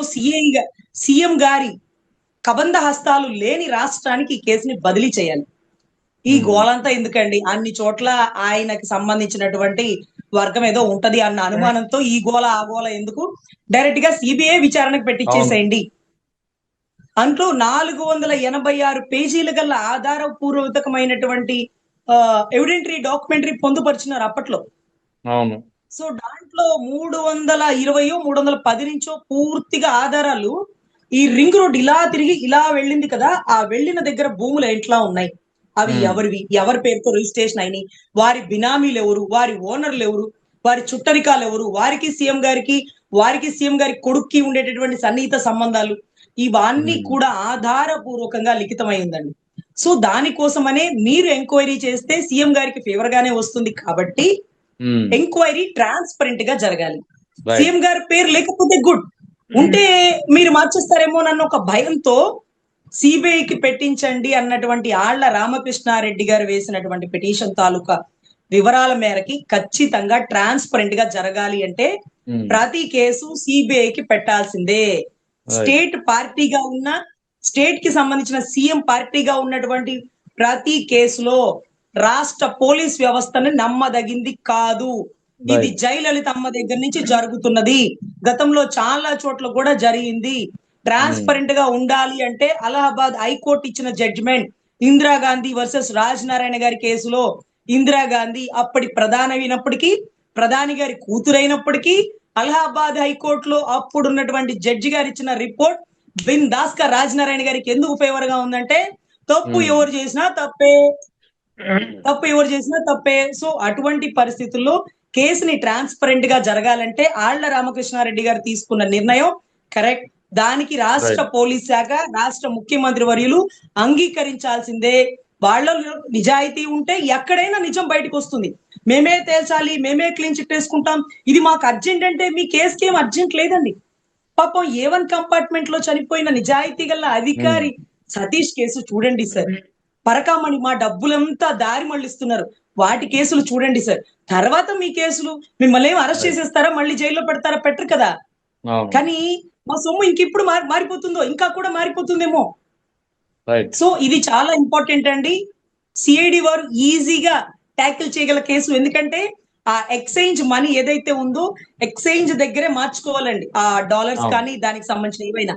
[SPEAKER 2] సీఎం గారి కబంధ హస్తాలు లేని రాష్ట్రానికి ఈ కేసుని బదిలీ చేయాలి. ఈ గోలంతా ఎందుకండి? అన్ని చోట్ల ఆయనకి సంబంధించినటువంటి వర్గం ఏదో ఉంటది అన్న అనుమానంతో ఈ గోల ఆ గోల ఎందుకు? డైరెక్ట్ గా సిబిఐ విచారణకు పెట్టించేసేయండి. అంటూ 486 పేజీల గల ఆధారపూర్వకమైనటువంటి ఎవిడెంటరీ డాక్యుమెంటరీ పొందుపరిచినారు అప్పట్లో.
[SPEAKER 1] అవును.
[SPEAKER 2] సో దాంట్లో 320 310 నుంచో పూర్తిగా ఆధారాలు ఈ రింగ్ రోడ్ ఇలా తిరిగి ఇలా వెళ్ళింది కదా, ఆ వెళ్ళిన దగ్గర భూములు ఎట్లా ఉన్నాయి, అవి ఎవరివి, ఎవరి పేరుతో రిజిస్ట్రేషన్ అయినాయి, వారి బినామీలు ఎవరు, వారి ఓనర్లు ఎవరు, వారి చుట్టరికాలు ఎవరు, వారికి సీఎం గారి కొడుక్కి ఉండేటటువంటి సన్నిహిత సంబంధాలు, ఇవన్నీ కూడా ఆధారపూర్వకంగా లిఖితమై ఉందండి. సో దానికోసమనే మీరు ఎంక్వైరీ చేస్తే సీఎం గారికి ఫేవర్ గానే వస్తుంది కాబట్టి ఎంక్వైరీ ట్రాన్స్పరెంట్ గా జరగాలి. సీఎం గారి పేరు లేకపోతే గుడ్, ఉంటే మీరు మార్చేస్తారేమో నన్ను ఒక భయంతో సిబిఐకి పెట్టించండి అన్నటువంటి ఆళ్ల రామకృష్ణారెడ్డి గారు వేసినటువంటి పిటిషన్ తాలూకా వివరాల మేరకి ఖచ్చితంగా ట్రాన్స్పరెంట్ గా జరగాలి అంటే ప్రతి కేసు సిబిఐకి పెట్టాల్సిందే. స్టేట్ పార్టీగా ఉన్న, స్టేట్ కి సంబంధించిన సీఎం పార్టీగా ఉన్నటువంటి ప్రతి కేసులో రాష్ట్ర పోలీస్ వ్యవస్థను నమ్మదగింది కాదు. ఇది జయలలితమ్మ దగ్గర నుంచి జరుగుతున్నది, గతంలో చాలా చోట్ల కూడా జరిగింది. ట్రాన్స్పరెంట్ గా ఉండాలి అంటే అలహాబాద్ హైకోర్టు ఇచ్చిన జడ్జిమెంట్ ఇందిరాగాంధీ వర్సెస్ రాజ్ నారాయణ గారి కేసులో ఇందిరాగాంధీ అప్పటి ప్రధాని గారి కూతురైనప్పటికీ అలహాబాద్ హైకోర్టులో అప్పుడున్నటువంటి జడ్జి గారు ఇచ్చిన రిపోర్ట్ బిందాస్ గా రాజ్ నారాయణ గారికి ఎందుకు ఫేవర్ గా ఉందంటే తప్పు ఎవరు చేసినా తప్పే. సో అటువంటి పరిస్థితుల్లో కేసుని ట్రాన్స్పరెంట్ గా జరగాలంటే ఆళ్ల రామకృష్ణారెడ్డి గారు తీసుకున్న నిర్ణయం కరెక్ట్. దానికి రాష్ట్ర పోలీస్ శాఖ, రాష్ట్ర ముఖ్యమంత్రి వర్యులు అంగీకరించాల్సిందే. వాళ్ళలో నిజాయితీ ఉంటే ఎక్కడైనా నిజం బయటకు వస్తుంది. మేమే తేల్చాలి, మేమే క్లీన్ చిట్ వేసుకుంటాం, ఇది మాకు అర్జెంట్ అంటే మీ కేసుకి ఏం అర్జెంట్ లేదండి. పాపం A1 కంపార్ట్మెంట్ లో చనిపోయిన నిజాయితీ గల అధికారి సతీష్ కేసు చూడండి సార్. పరకామణి మా డబ్బులంతా దారి మళ్ళిస్తున్నారు, వాటి కేసులు చూడండి సార్. తర్వాత మీ కేసులు మిమ్మల్ని ఏం అరెస్ట్ చేసేస్తారా, మళ్ళీ జైల్లో పెడతారా? పెట్టరు కదా. కానీ మా సొమ్ము ఇంకెప్పుడు మారిపోతుందో, ఇంకా కూడా మారిపోతుందేమో. సో ఇది చాలా ఇంపార్టెంట్ అండి. సిఐడి వారు ఈజీగా ట్యాకిల్ చేయగల కేసు, ఎందుకంటే ఆ ఎక్స్చేంజ్ మనీ ఏదైతే ఉందో ఎక్స్చేంజ్ దగ్గరే మార్చుకోవాలండి ఆ డాలర్స్ కానీ దానికి సంబంధించిన ఏవైనా.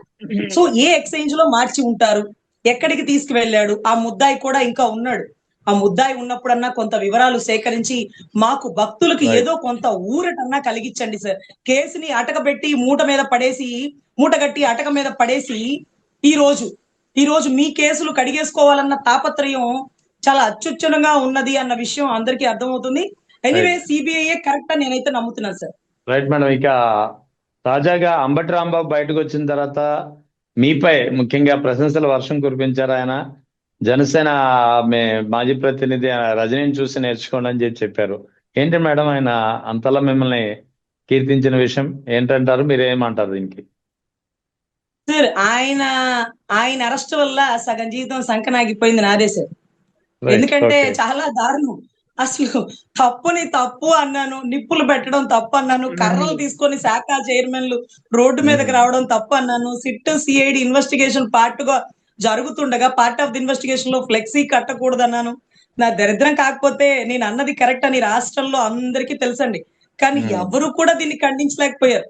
[SPEAKER 2] సో ఏ ఎక్స్చేంజ్ లో మార్చి ఉంటారు, ఎక్కడికి తీసుకువెళ్ళాడు, ఆ ముద్దాయి కూడా ఇంకా ఉన్నాడు, ఆ ముద్దాయి ఉన్నప్పుడన్నా కొంత వివరాలు సేకరించి మాకు భక్తులకు ఏదో కొంత ఊరటన్నా కలిగించండి సార్. కేసుని అటకబెట్టి మూటగట్టి అటక మీద పడేసి ఈ రోజు మీ కేసులు కడిగేసుకోవాలన్న తాపత్రయం చాలా అత్యుచ్చనంగా ఉన్నది అన్న విషయం అందరికీ అర్థమవుతుంది. ఎనీవే సిబిఐ కరెక్ట్ అని నేనైతే నమ్ముతున్నాను సార్.
[SPEAKER 1] Right madam. ఇక తాజాగా అంబటి రాంబాబు బయటకు వచ్చిన తర్వాత మీపై ముఖ్యంగా ప్రశంసల వర్షం కురిపించారు. ఆయన జనసేన మాజీ ప్రతినిధి రజనీని చూసి నేర్చుకోండి అని చెప్పారు. ఏంటి మేడం ఆయన అంతలా మిమ్మల్ని కీర్తించిన విషయం ఏంటంటారు, మీరేమంటారు దీనికి?
[SPEAKER 2] సార్ ఆయన అరెస్ట్ వల్ల సగం జీవితం సంకనాగిపోయింది నాదే సార్. ఎందుకంటే చాలా దారుణం. అసలు తప్పుని తప్పు అన్నాను, నిప్పులు పెట్టడం తప్పు అన్నాను, కర్రలు తీసుకొని శాఖ చైర్మన్లు రోడ్డు మీదకి రావడం తప్పు అన్నాను, SIT CID investigation part of the investigation లో ఫ్లెక్సీ కట్టకూడదు అన్నాను. నా దరిద్రం కాకపోతే నేను అన్నది కరెక్ట్ అని రాష్ట్రంలో అందరికీ తెలుసండి, కానీ ఎవరు కూడా దీన్ని ఖండించలేకపోయారు.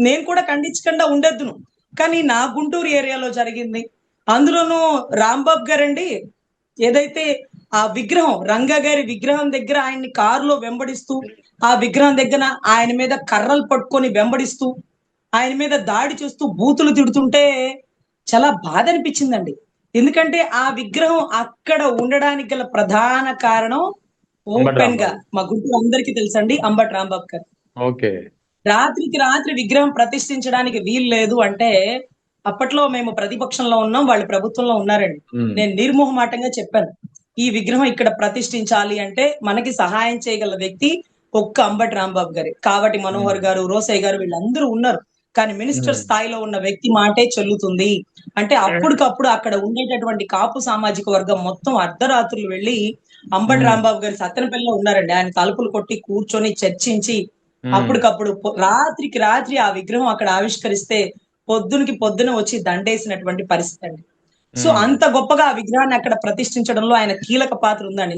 [SPEAKER 2] నేను కూడా ఖండించకుండా ఉండేద్దును, కానీ నా గుంటూరు ఏరియాలో జరిగింది. అందులోనూ రాంబాబు గారండి ఏదైతే ఆ విగ్రహం రంగా గారి విగ్రహం దగ్గర ఆయన్ని కారులో వెంబడిస్తూ, ఆ విగ్రహం దగ్గర ఆయన మీద కర్రలు పట్టుకొని వెంబడిస్తూ, ఆయన మీద దాడి చేస్తూ బూతులు తిడుతుంటే చాలా బాధ అనిపించిందండి. ఎందుకంటే ఆ విగ్రహం అక్కడ ఉండడానికి గల ప్రధాన కారణం
[SPEAKER 1] అంబటి
[SPEAKER 2] ఓపెన్ గా
[SPEAKER 1] రాంబాబు.
[SPEAKER 2] మా గుంటూరు అందరికీ తెలుసండి, అంబటి రాంబాబు గారు.
[SPEAKER 1] ఓకే.
[SPEAKER 2] రాత్రికి రాత్రి విగ్రహం ప్రతిష్ఠించడానికి వీలు లేదు అంటే, అప్పట్లో మేము ప్రతిపక్షంలో ఉన్నాం, వాళ్ళు ప్రభుత్వంలో ఉన్నారండి.
[SPEAKER 1] ఉమ్,
[SPEAKER 2] నేను నిర్మోహమాటంగా చెప్పాను, ఈ విగ్రహం ఇక్కడ ప్రతిష్ఠించాలి అంటే మనకి సహాయం చేయగల వ్యక్తి ఒక్క అంబటి రాంబాబు గారే. కావటి
[SPEAKER 1] ఉమ్,
[SPEAKER 2] మనోహర్ గారు, రోసయ్య గారు వీళ్ళందరూ ఉన్నారు. కానీ మినిస్టర్
[SPEAKER 1] ఉమ్,
[SPEAKER 2] స్థాయిలో ఉన్న వ్యక్తి మాటే చెల్లుతుంది. అంటే అప్పటికప్పుడు అక్కడ ఉండేటటువంటి కాపు సామాజిక వర్గం మొత్తం అర్ధరాత్రులు వెళ్ళి అంబటి
[SPEAKER 1] ఉమ్,
[SPEAKER 2] రాంబాబు గారి సత్తెనపల్లిలో ఉన్నారండి. ఆయన తలుపులు కొట్టి కూర్చొని చర్చించి
[SPEAKER 1] ఉమ్,
[SPEAKER 2] అప్పటికప్పుడు రాత్రికి రాత్రి ఆ విగ్రహం అక్కడ ఆవిష్కరిస్తే పొద్దునకి పొద్దున వచ్చి దండేసినటువంటి పరిస్థితి అండి. సో
[SPEAKER 1] ఉమ్,
[SPEAKER 2] అంత గొప్పగా ఆ విగ్రహాన్ని అక్కడ ప్రతిష్ఠించడంలో ఆయన కీలక పాత్ర ఉందండి.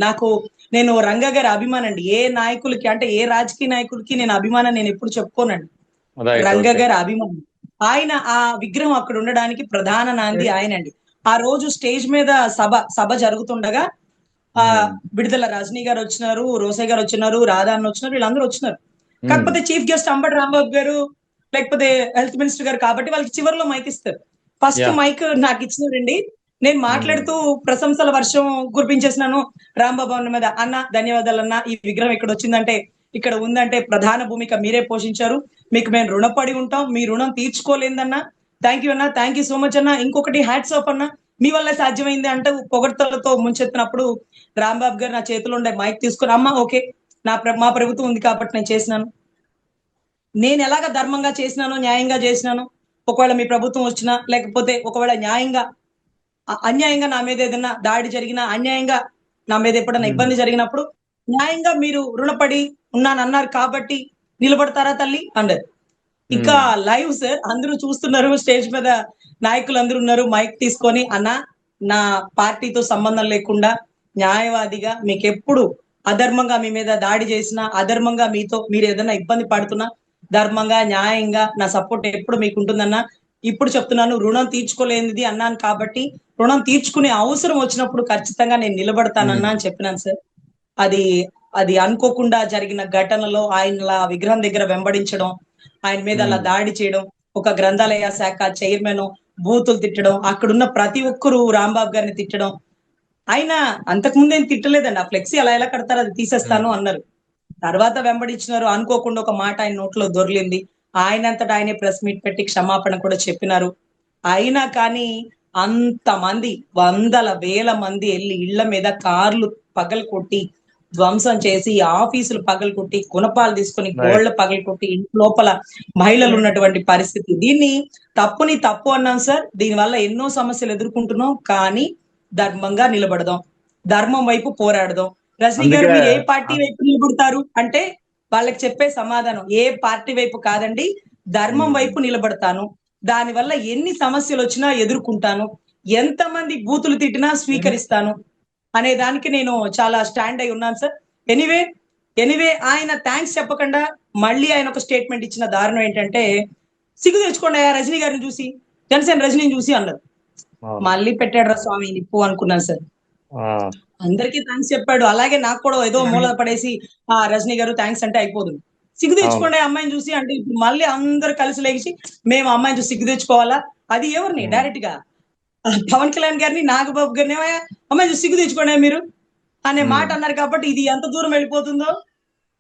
[SPEAKER 2] నేను రంగా గారి అభిమానం అండి. ఏ నాయకులకి అంటే ఏ రాజకీయ నాయకులకి నేను అభిమానం నేను ఎప్పుడు చెప్పుకోనండి.
[SPEAKER 1] రైట్.
[SPEAKER 2] రంగా
[SPEAKER 1] ఓకే.
[SPEAKER 2] గారి అభిమానం. ఆయన ఆ విగ్రహం అక్కడ ఉండడానికి ప్రధాన నాంది ఆయనండి. ఆ రోజు స్టేజ్ మీద సభ జరుగుతుండగా ఆ
[SPEAKER 1] ఉమ్,
[SPEAKER 2] విడుదల రజనీ గారు వచ్చినారు, రోసయ్య గారు వచ్చినారు, రాధా అన్న వచ్చినారు, వీళ్ళందరూ వచ్చినారు.
[SPEAKER 1] ఉమ్,
[SPEAKER 2] కాకపోతే చీఫ్ గెస్ట్ అంబటి రాంబాబు గారు లేకపోతే హెల్త్ మినిస్టర్ గారు కాబట్టి వాళ్ళకి చివరిలో మైక్ ఇస్తారు. First
[SPEAKER 1] yeah.
[SPEAKER 2] మైక్ నాకు ఇచ్చినారండి. నేను
[SPEAKER 1] ఉమ్,
[SPEAKER 2] మాట్లాడుతూ ప్రశంసల వర్షం కురిపించేసినాను రాంబాబు అన్న మీద. అన్న ధన్యవాదాలు అన్న, ఈ విగ్రహం ఇక్కడ వచ్చిందంటే ఇక్కడ ఉందంటే ప్రధాన భూమిక మీరే పోషించారు, మీకు మేము రుణపడి ఉంటాం, మీ రుణం తీర్చుకోలేదన్నా. థ్యాంక్ యూ అన్న, థ్యాంక్ యూ సో మచ్ అన్న. ఇంకొకటి హ్యాట్స్ ఆఫ్ అన్న, మీ వల్ల సాధ్యమైంది అంటే పొగడ్తలతో ముంచెత్తినప్పుడు రాంబాబు గారు నా చేతిలో ఉండే మైక్ తీసుకుని అమ్మ ఓకే, మా ప్రభుత్వం ఉంది కాబట్టి నేను చేసినాను, నేను ఎలాగ ధర్మంగా చేసినానో న్యాయంగా చేసినాను, ఒకవేళ మీ ప్రభుత్వం వచ్చినా లేకపోతే ఒకవేళ న్యాయంగా అన్యాయంగా నా మీద ఏదైనా దాడి జరిగినా, అన్యాయంగా నా మీద ఎప్పుడైనా
[SPEAKER 1] ఉమ్,
[SPEAKER 2] ఇబ్బంది జరిగినప్పుడు న్యాయంగా మీరు రుణపడి ఉన్నానన్నారు కాబట్టి నిలబడతారా తల్లి అన్నారు. ఇంకా
[SPEAKER 1] ఉమ్,
[SPEAKER 2] లైవ్ సార్ అందరూ చూస్తున్నారు, స్టేజ్ మీద నాయకులు అందరూ ఉన్నారు, మైక్ తీసుకొని అన్న నా పార్టీతో సంబంధం లేకుండా న్యాయవాదిగా మీకు ఎప్పుడు అధర్మంగా మీ మీద దాడి చేసినా, అధర్మంగా మీరు ఏదైనా ఇబ్బంది పడుతున్నా ధర్మంగా న్యాయంగా నా సపోర్ట్ ఎప్పుడు మీకు ఉంటుందన్నా. ఇప్పుడు చెప్తున్నాను, రుణం తీర్చుకోలేనిది అన్నాను కాబట్టి రుణం తీర్చుకునే అవసరం వచ్చినప్పుడు ఖచ్చితంగా నేను నిలబడతానన్నా
[SPEAKER 1] ఉమ్,
[SPEAKER 2] అని చెప్పినాను సార్. అది అది అనుకోకుండా జరిగిన ఘటనలో ఆయన విగ్రహం దగ్గర వెంబడించడం, ఆయన మీద అలా
[SPEAKER 1] ఉమ్,
[SPEAKER 2] దాడి చేయడం, ఒక గ్రంథాలయ శాఖ చైర్మన్ బూతులు తిట్టడం, అక్కడున్న ప్రతి ఒక్కరు రాంబాబు గారిని తిట్టడం. ఆయన అంతకు ముందు ఏం తిట్టలేదండి, ఆ ఫ్లెక్సీ అలా ఎలా కడతారు అది తీసేస్తాను
[SPEAKER 1] ఉమ్,
[SPEAKER 2] అన్నారు. తర్వాత వెంబడించినారు, అనుకోకుండా ఒక మాట ఆయన నోట్లో దొర్లింది. ఆయనంతటా ఆయనే ప్రెస్ మీట్ పెట్టి క్షమాపణ కూడా చెప్పినారు. అయినా కానీ అంతమంది వందల వేల మంది వెళ్ళి ఇళ్ల మీద కార్లు పగలు కొట్టి ధ్వంసం చేసి, ఆఫీసులు పగలు కొట్టి, గుణపాలు తీసుకొని
[SPEAKER 1] రైట్.
[SPEAKER 2] గోళ్లు పగలు కొట్టి, ఇంటి లోపల మహిళలు ఉన్నటువంటి పరిస్థితి. దీన్ని తప్పుని తప్పు అన్నాం సార్. దీనివల్ల ఎన్నో సమస్యలు ఎదుర్కొంటున్నాం, కానీ ధర్మంగా నిలబడదాం, ధర్మం వైపు పోరాడదాం. రజనీ గారు
[SPEAKER 1] అందుకే
[SPEAKER 2] మీరు ఏ పార్టీ వైపు నిలబడతారు అంటే వాళ్ళకి చెప్పే సమాధానం ఏ పార్టీ వైపు కాదండి, ధర్మం
[SPEAKER 1] ఉమ్,
[SPEAKER 2] వైపు నిలబడతాను. దానివల్ల ఎన్ని సమస్యలు వచ్చినా ఎదుర్కొంటాను, ఎంతమంది బూతులు తిట్టినా స్వీకరిస్తాను అనే దానికి నేను చాలా స్టాండ్ అయి ఉన్నాను సార్. ఎనీవే ఎనీవే ఆయన థ్యాంక్స్ చెప్పకుండా మళ్ళీ ఆయన ఒక స్టేట్మెంట్ ఇచ్చిన దారుణం ఏంటంటే, సిగ్గు తెచ్చుకోండి ఆ రజనీ గారిని చూసి, జనసేన రజనీని చూసి అన్నారు.
[SPEAKER 1] అవును.
[SPEAKER 2] మళ్ళీ పెట్టాడు రా స్వామి నిప్పు అనుకున్నాను సార్.
[SPEAKER 1] ఆ,
[SPEAKER 2] అందరికీ థ్యాంక్స్ చెప్పాడు, అలాగే నాకు కూడా ఏదో మూల పడేసి ఆ రజనీ గారు థ్యాంక్స్ అంటే అయిపోతుంది. సిగ్గు
[SPEAKER 1] అవును.
[SPEAKER 2] తెచ్చుకోండి ఆ అమ్మాయిని చూసి అంటే ఇప్పుడు మళ్ళీ అందరు కలిసి లేచి మేము అమ్మాయిని చూసి సిగ్గు తెచ్చుకోవాలా? అది ఎవరిని
[SPEAKER 1] ఉమ్,
[SPEAKER 2] డైరెక్ట్ గా పవన్ కళ్యాణ్ గారిని, నాగబాబు గారిని "ఏమయ్య, అమ్మాయి చూసి సిగ్గు తెచ్చుకోండి మీరు" అనే మాట
[SPEAKER 1] ఉమ్,
[SPEAKER 2] అన్నారు. కాబట్టి ఇది ఎంత దూరం వెళ్ళిపోతుందో.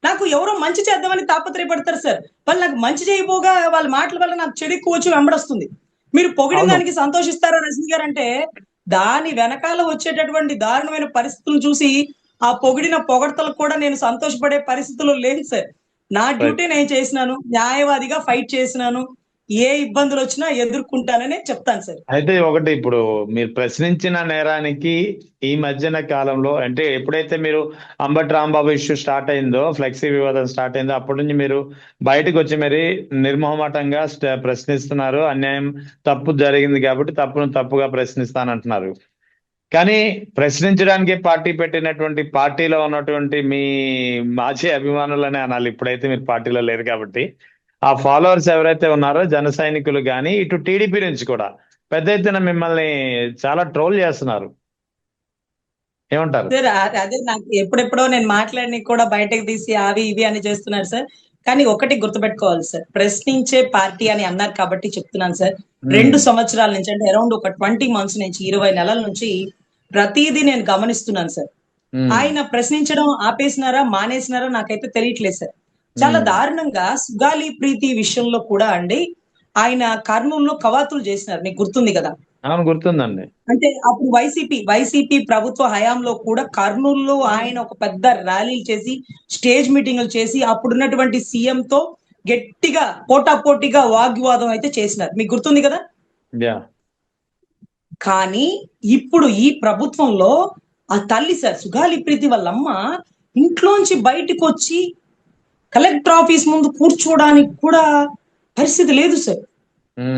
[SPEAKER 2] నాకు ఎవరో మంచి చేద్దామని తాపత్రయపడతారు సార్, వాళ్ళు నాకు మంచి చేయబోగా వాళ్ళ మాటల వల్ల నాకు చెడు ఎక్కువ వచ్చి వెంబడొస్తుంది. మీరు పొగిడిన
[SPEAKER 1] అవును.
[SPEAKER 2] దానికి సంతోషిస్తారా రజనీ గారు అంటే, దాని వెనకాల వచ్చేటటువంటి దారుణమైన పరిస్థితులను చూసి ఆ పొగిడిన పొగడ్తలకు కూడా నేను సంతోషపడే పరిస్థితుల్లో లేను సార్. నా
[SPEAKER 1] రైట్.
[SPEAKER 2] డ్యూటీ నేను చేసినాను, న్యాయవాదిగా ఫైట్ చేసినాను, ఏ ఇబ్బందులు వచ్చినా ఎదుర్కొంటానని చెప్తాను సార్.
[SPEAKER 1] అయితే ఒకటి, ఇప్పుడు మీరు ప్రశ్నించిన నేరానికి ఈ మధ్యన కాలంలో అంటే ఎప్పుడైతే మీరు అంబటి రాంబాబు ఇష్యూ స్టార్ట్ అయిందో, ఫ్లెక్సీ వివాదం స్టార్ట్ అయిందో, అప్పటి నుంచి మీరు బయటకు వచ్చి మరి నిర్మోహమాటంగా ప్రశ్నిస్తున్నారు. అన్యాయం తప్పు జరిగింది కాబట్టి తప్పును తప్పుగా ప్రశ్నిస్తానంటున్నారు. కానీ ప్రశ్నించడానికి పార్టీ పెట్టినటువంటి పార్టీలో ఉన్నటువంటి మీ మాజీ అభిమానులనే అనాలి, ఇప్పుడైతే మీరు పార్టీలో లేరు కాబట్టి. ఆ ఫాలోవర్స్ ఎవరైతే ఉన్నారో జన సైనికులు కానీ ఇటు టీడీపీ నుంచి కూడా పెద్ద ఎత్తున మిమ్మల్ని చాలా ట్రోల్ చేస్తున్నారు. ఏమంటారు?
[SPEAKER 2] సార్ అదే నాకు ఎప్పుడెప్పుడో నేను మాట్లాడి కూడా బయటకు తీసి అవి ఇవి అని చేస్తున్నారు సార్. కానీ ఒకటి గుర్తుపెట్టుకోవాలి సార్, ప్రశ్నించే పార్టీ అని అన్నారు కాబట్టి చెప్తున్నాను సార్. 2 సంవత్సరాల నుంచి, అంటే అరౌండ్ ఒక 20 మంత్స్ నుంచి, 20 నెలల నుంచి ప్రతిదీ నేను గమనిస్తున్నాను సార్. ఆయన ప్రశ్నించడం ఆపేసినారా మానేసినారా నాకైతే తెలియట్లేదు సార్. చాలా దారుణంగా సుగాలి ప్రీతి విషయంలో కూడా అండి, ఆయన కర్నూలులో కవాతులు చేసినారు, మీకు గుర్తుంది కదా.
[SPEAKER 1] అవును, గుర్తుందండి.
[SPEAKER 2] అంటే అప్పుడు వైసీపీ ప్రభుత్వ హయాంలో కూడా కర్నూలులో ఆయన ఒక పెద్ద ర్యాలీలు చేసి, స్టేజ్ మీటింగులు చేసి, అప్పుడున్నటువంటి సీఎం తో గట్టిగా పోటాపోటీగా వాగ్వివాదం అయితే చేసినారు, మీకు గుర్తుంది కదా.
[SPEAKER 1] యా.
[SPEAKER 2] కానీ ఇప్పుడు ఈ ప్రభుత్వంలో ఆ తల్లి సార్, సుగాలి ప్రీతి వాళ్ళమ్మ ఇంట్లోంచి బయటకు వచ్చి కలెక్టర్ ఆఫీస్ ముందు కూర్చోడానికి కూడా పరిస్థితి లేదు సార్.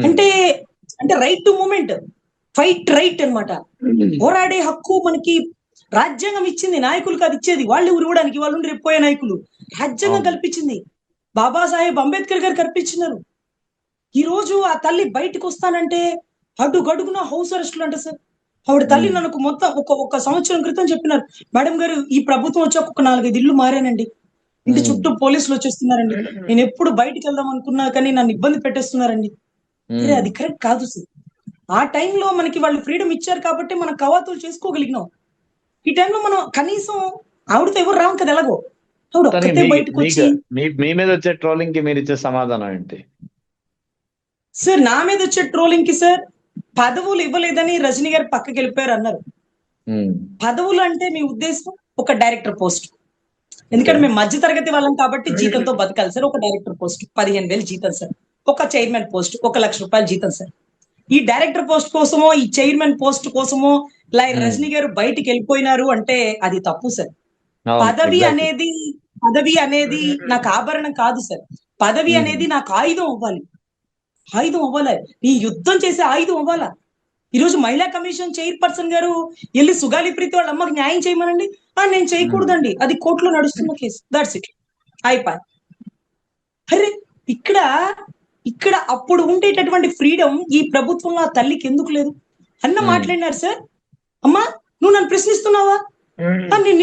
[SPEAKER 2] అంటే right to moment, fight right అన్నమాట. పోరాడే హక్కు మనకి రాజ్యాంగం ఇచ్చింది, నాయకులకు అది ఇచ్చేది. వాళ్ళు ఉరవడానికి, వాళ్ళు రేపు పోయే నాయకులు రాజ్యాంగం కల్పించింది, బాబాసాహెబ్ అంబేద్కర్ గారు కల్పించినారు. ఈ రోజు ఆ తల్లి బయటకు వస్తానంటే అడుగడుగున హౌస్ అరెస్టులు అంట సార్. ఆవిడ తల్లి నాకు మొత్తం ఒక సంవత్సరం క్రితం చెప్పినారు, మేడం గారు ఈ ప్రభుత్వం వచ్చి ఒక 4-5 ఇళ్ళు మారానండి, ఇంటి చుట్టూ పోలీసులు వచ్చేస్తున్నారండి, నేను ఎప్పుడు బయటికి వెళ్దాం అనుకున్నా కానీ నన్ను ఇబ్బంది పెట్టేస్తున్నారండి. అది కరెక్ట్ కాదు సార్. ఆ టైంలో మనకి వాళ్ళు ఫ్రీడమ్ ఇచ్చారు కాబట్టి మనం కవాతులు చేసుకోగలిగినాం. ఈ టైంలో మనం కనీసం ఆవిడతో ఎవరు రాము కదా, ఎలాగో ఆవిడ ఒక్కతే బయటకు వచ్చి.
[SPEAKER 1] మీ మీద వచ్చే ట్రోలింగ్ కి మీరు ఇచ్చే సమాధానం ఏంటి
[SPEAKER 2] సార్? నా మీద వచ్చే ట్రోలింగ్ కి సార్, పదవులు ఇవ్వలేదని రజనీ గారు పక్కకి వెళ్ళిపోయారు అన్నారు. పదవులు అంటే మీ ఉద్దేశం ఒక డైరెక్టర్ పోస్ట్, ఎందుకంటే మేము మధ్య తరగతి వాళ్ళం కాబట్టి జీతంతో బతకాలి సార్. ఒక డైరెక్టర్ పోస్ట్ 15,000 జీతం సార్. ఒక చైర్మన్ పోస్ట్ 1 లక్ష రూపాయలు జీతం సార్. ఈ డైరెక్టర్ పోస్ట్ కోసమో, ఈ చైర్మన్ పోస్ట్ కోసమో రజనీ గారు బయటికి వెళ్ళిపోయినారు అంటే అది తప్పు సార్. పదవి అనేది నాకు ఆభరణం కాదు సార్. పదవి అనేది నాకు ఆయుధం అవ్వాలి. ఈ యుద్ధం చేసే ఆయుధం అవ్వాలా. ఈ రోజు మహిళా కమిషన్ చైర్పర్సన్ గారు వెళ్ళి సుగాలి ప్రీతి వాళ్ళ అమ్మకి న్యాయం చేయమనండి, నేను చేయకూడదండి, అది కోర్టులో నడుస్తున్న కేసు, దట్స్ ఇట్, అయిపోయి. అరే ఇక్కడ అప్పుడు ఉండేటటువంటి ఫ్రీడమ్ ఈ ప్రభుత్వంలో ఆ తల్లికి ఎందుకు లేదు అన్న మాట్లాడినారు సార్. అమ్మా నువ్వు నన్ను ప్రశ్నిస్తున్నావా, నేను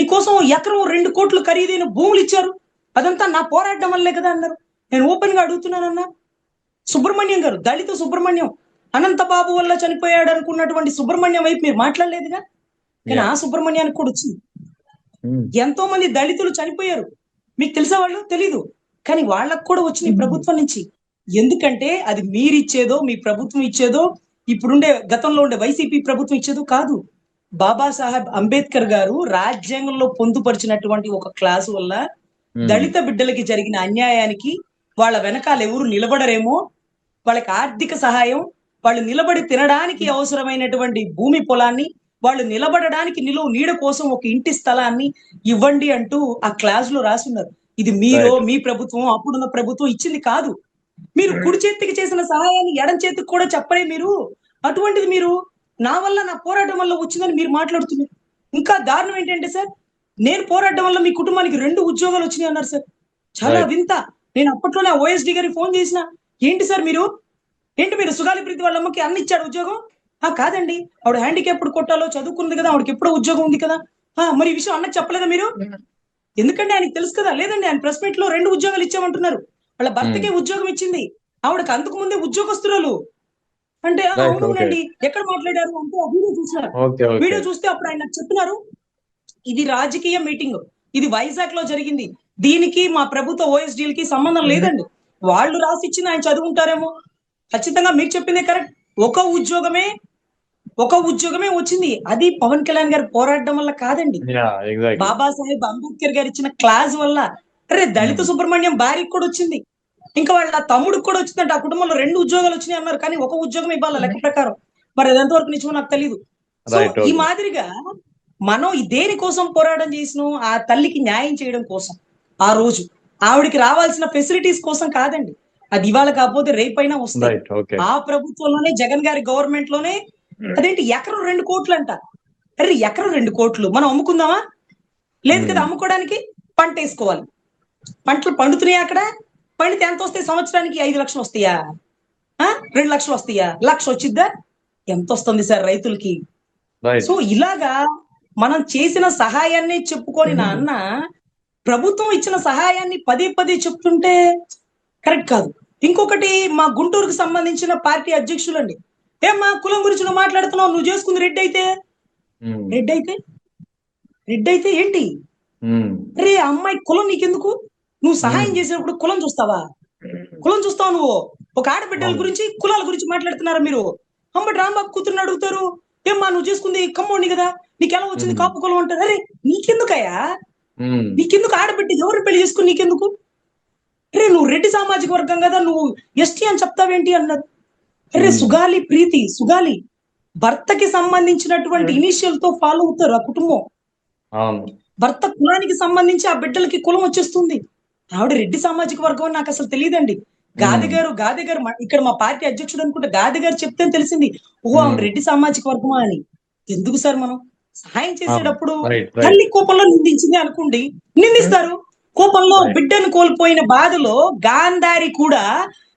[SPEAKER 2] నీకోసం ఎకరం 2 కోట్లు ఖరీదైన భూములు ఇచ్చారు, అదంతా నా పోరాటం వల్లే కదా అన్నారు. నేను ఓపెన్ గా అడుగుతున్నానన్నా. సుబ్రహ్మణ్యం గారు, దళిత సుబ్రహ్మణ్యం, అనంతబాబు వల్ల చనిపోయాడు అనుకున్నటువంటి సుబ్రహ్మణ్యం వైపు మీరు మాట్లాడలేదుగా. కానీ ఆ సుబ్రహ్మణ్యానికి కూడా వచ్చింది. ఎంతో మంది దళితులు చనిపోయారు, మీకు తెలిసే వాళ్ళు తెలీదు, కానీ వాళ్ళకు కూడా వచ్చింది ప్రభుత్వం నుంచి. ఎందుకంటే అది మీరిచ్చేదో, మీ ప్రభుత్వం ఇచ్చేదో, ఇప్పుడుండే గతంలో ఉండే వైసీపీ ప్రభుత్వం ఇచ్చేదో కాదు. బాబాసాహెబ్ అంబేద్కర్ గారు రాజ్యాంగంలో పొందుపరిచినటువంటి ఒక క్లాసు వల్ల దళిత బిడ్డలకి జరిగిన అన్యాయానికి వాళ్ళ వెనకాల ఎవరు నిలబడరేమో, వాళ్ళకి ఆర్థిక సహాయం, వాళ్ళు నిలబడి తినడానికి అవసరమైనటువంటి భూమి పొలాన్ని, వాళ్ళు నిలబడడానికి నీడ కోసం ఒక ఇంటి స్థలాన్ని ఇవ్వండి అంటూ ఆ క్లాస్ లో రాసున్నారు. ఇది మీ ప్రభుత్వం, అప్పుడున్న ప్రభుత్వం ఇచ్చింది కాదు. మీరు కుడి చేతికి చేసిన సహాయాన్ని ఎడం చేతికి కూడా చెప్పరే మీరు. అటువంటిది మీరు నా వల్ల, నా పోరాటం వల్ల వచ్చిందని మీరు మాట్లాడుతున్నారు. ఇంకా దారుణం ఏంటంటే సార్, నేను పోరాటం వల్ల మీ కుటుంబానికి 2 ఉద్యోగాలు వచ్చినాయి అన్నారు సార్. చాలా వింత. నేను అప్పట్లోనే ఓఎస్డి గారికి ఫోన్ చేసిన, ఏంటి సార్ మీరు సుగాలి ప్రీతి వాళ్ళ అమ్మకి అన్ని ఇచ్చాడు ఉద్యోగం? కాదండి, ఆవిడ హ్యాండిక్యాప్డ్ కొట్టాలో చదువుకుంది కదా, ఆవిడకి ఎప్పుడో ఉద్యోగం ఉంది కదా. మరి ఈ విషయం అన్నకు చెప్పలేదా మీరు? ఎందుకంటే ఆయనకి తెలుసు కదా. లేదండి, ఆయన ప్రెస్ మీట్ లో 2 ఉద్యోగాలు ఇచ్చామంటున్నారు. వాళ్ళ భర్తకే ఉద్యోగం ఇచ్చింది, ఆవిడకి అంతకు ముందే ఉద్యోగస్తురాలు. అంటే అవునండి, ఎక్కడ మాట్లాడారు అంటే ఆ వీడియో చూసినారు. వీడియో చూస్తే అప్పుడు ఆయన చెప్పినారు, ఇది రాజకీయ మీటింగ్, ఇది వైజాగ్ లో జరిగింది, దీనికి మా ప్రభుత్వ ఓఎస్డీలకి సంబంధం లేదండి, వాళ్ళు రాసి ఇచ్చింది ఆయన చదువుకుంటారేమో. ఖచ్చితంగా మీకు చెప్పిందే కరెక్ట్. ఒక ఉద్యోగమే వచ్చింది, అది పవన్ కళ్యాణ్ గారు పోరాడడం వల్ల కాదండి, బాబాసాహెబ్ అంబేద్కర్ గారు ఇచ్చిన క్లాస్ వల్ల. అరే దళిత సుబ్రహ్మణ్యం భార్యకి కూడా వచ్చింది, ఇంకా వాళ్ళ తమ్ముడికి కూడా వచ్చిందంటే ఆ కుటుంబంలో 2 ఉద్యోగాలు వచ్చినాయి అన్నారు. కానీ ఒక ఉద్యోగం ఇవ్వాలి లెక్క ప్రకారం. మరి అది ఎంతవరకు నిజమో నాకు తెలియదు. సో ఈ మాదిరిగా మనం దేని కోసం పోరాటం చేసినాం? ఆ తల్లికి న్యాయం చేయడం కోసం. ఆ రోజు ఆవిడికి రావాల్సిన ఫెసిలిటీస్ కోసం కాదండి. అది ఇవాళ కాకపోతే రేపైనా వస్తాయి. ఆ ప్రభుత్వంలోనే, జగన్ గారి గవర్నమెంట్ లోనే అదేంటి ఎకరం 2 కోట్లు అంట. అరే ఎకరం 2 కోట్లు మనం అమ్ముకుందామా? లేదు కదా. అమ్ముకోవడానికి పంట వేసుకోవాలి, పంటలు పండుతున్నాయి అక్కడ. పండితే ఎంత వస్తాయి? సంవత్సరానికి 5 లక్షలు వస్తాయా, 2 లక్షలు వస్తాయా, 1 లక్ష వచ్చిద్దా? ఎంత వస్తుంది సార్ రైతులకి? సో ఇలాగా మనం చేసిన సహాయాన్ని చెప్పుకొని నా అన్న ప్రభుత్వం ఇచ్చిన సహాయాన్ని పదే పదే చెప్తుంటే కరెక్ట్ కాదు. ఇంకొకటి మా గుంటూరుకు సంబంధించిన పార్టీ అధ్యక్షులండి, మా కులం గురించి నువ్వు మాట్లాడుతున్నావు, నువ్వు చేసుకుంది రెడ్డి అయితే
[SPEAKER 1] ఉమ్,
[SPEAKER 2] రెడ్డి అయితే రెడ్డి అయితే ఏంటి?
[SPEAKER 1] ఉమ్,
[SPEAKER 2] రే అమ్మాయి కులం నీకెందుకు? నువ్వు సహాయం
[SPEAKER 1] ఉమ్,
[SPEAKER 2] చేసినప్పుడు కులం చూస్తావా? కులం చూస్తావు నువ్వు? ఒక ఆడబిడ్డల
[SPEAKER 1] అవును.
[SPEAKER 2] గురించి కులాల గురించి మాట్లాడుతున్నారా మీరు? అంబటి రాంబాబు కూతుర్ని అడుగుతారు, ఏమ్మా నువ్వు చేసుకుంది కమ్మోడిని కదా, నీకు ఎలా వచ్చింది
[SPEAKER 1] ఉమ్,
[SPEAKER 2] కాపు కులం అంటారు. అరే నీకెందుకయ్యా?
[SPEAKER 1] ఉమ్,
[SPEAKER 2] నీకెందుకు ఆడబిడ్డ ఎవరిని పెళ్లి చేసుకుని నీకెందుకు? అరే నువ్వు రెడ్డి సామాజిక వర్గం కదా, నువ్వు ఎస్టీ అని చెప్తావేంటి అన్నారు. అరే
[SPEAKER 1] ఉమ్,
[SPEAKER 2] సుగాలి ప్రీతి, సుగాలి భర్తకి సంబంధించినటువంటి ఇనిషియల్ తో ఫాలో అవుతారు ఆ కుటుంబం.
[SPEAKER 1] అవును.
[SPEAKER 2] భర్త కులానికి సంబంధించి ఆ బిడ్డలకి కులం వచ్చేస్తుంది. ఆవిడ రెడ్డి సామాజిక వర్గం అని నాకు అసలు తెలియదండి. గాది
[SPEAKER 1] ఉమ్,
[SPEAKER 2] గారు ఇక్కడ మా పార్టీ అధ్యక్షుడు అనుకుంటే గాది గారు చెప్తే తెలిసింది, ఓహో ఆవిడ
[SPEAKER 1] ఉమ్,
[SPEAKER 2] రెడ్డి సామాజిక వర్గమా అని. ఎందుకు సార్ మనం సహాయం
[SPEAKER 1] అవును.
[SPEAKER 2] చేసేటప్పుడు
[SPEAKER 1] రైట్, రైట్,
[SPEAKER 2] తల్లి కోపంలో నిందించింది అనుకోండి, నిందిస్తారు. కోపంలో
[SPEAKER 1] రైట్.
[SPEAKER 2] బిడ్డను కోల్పోయిన బాధలో గాంధారి కూడా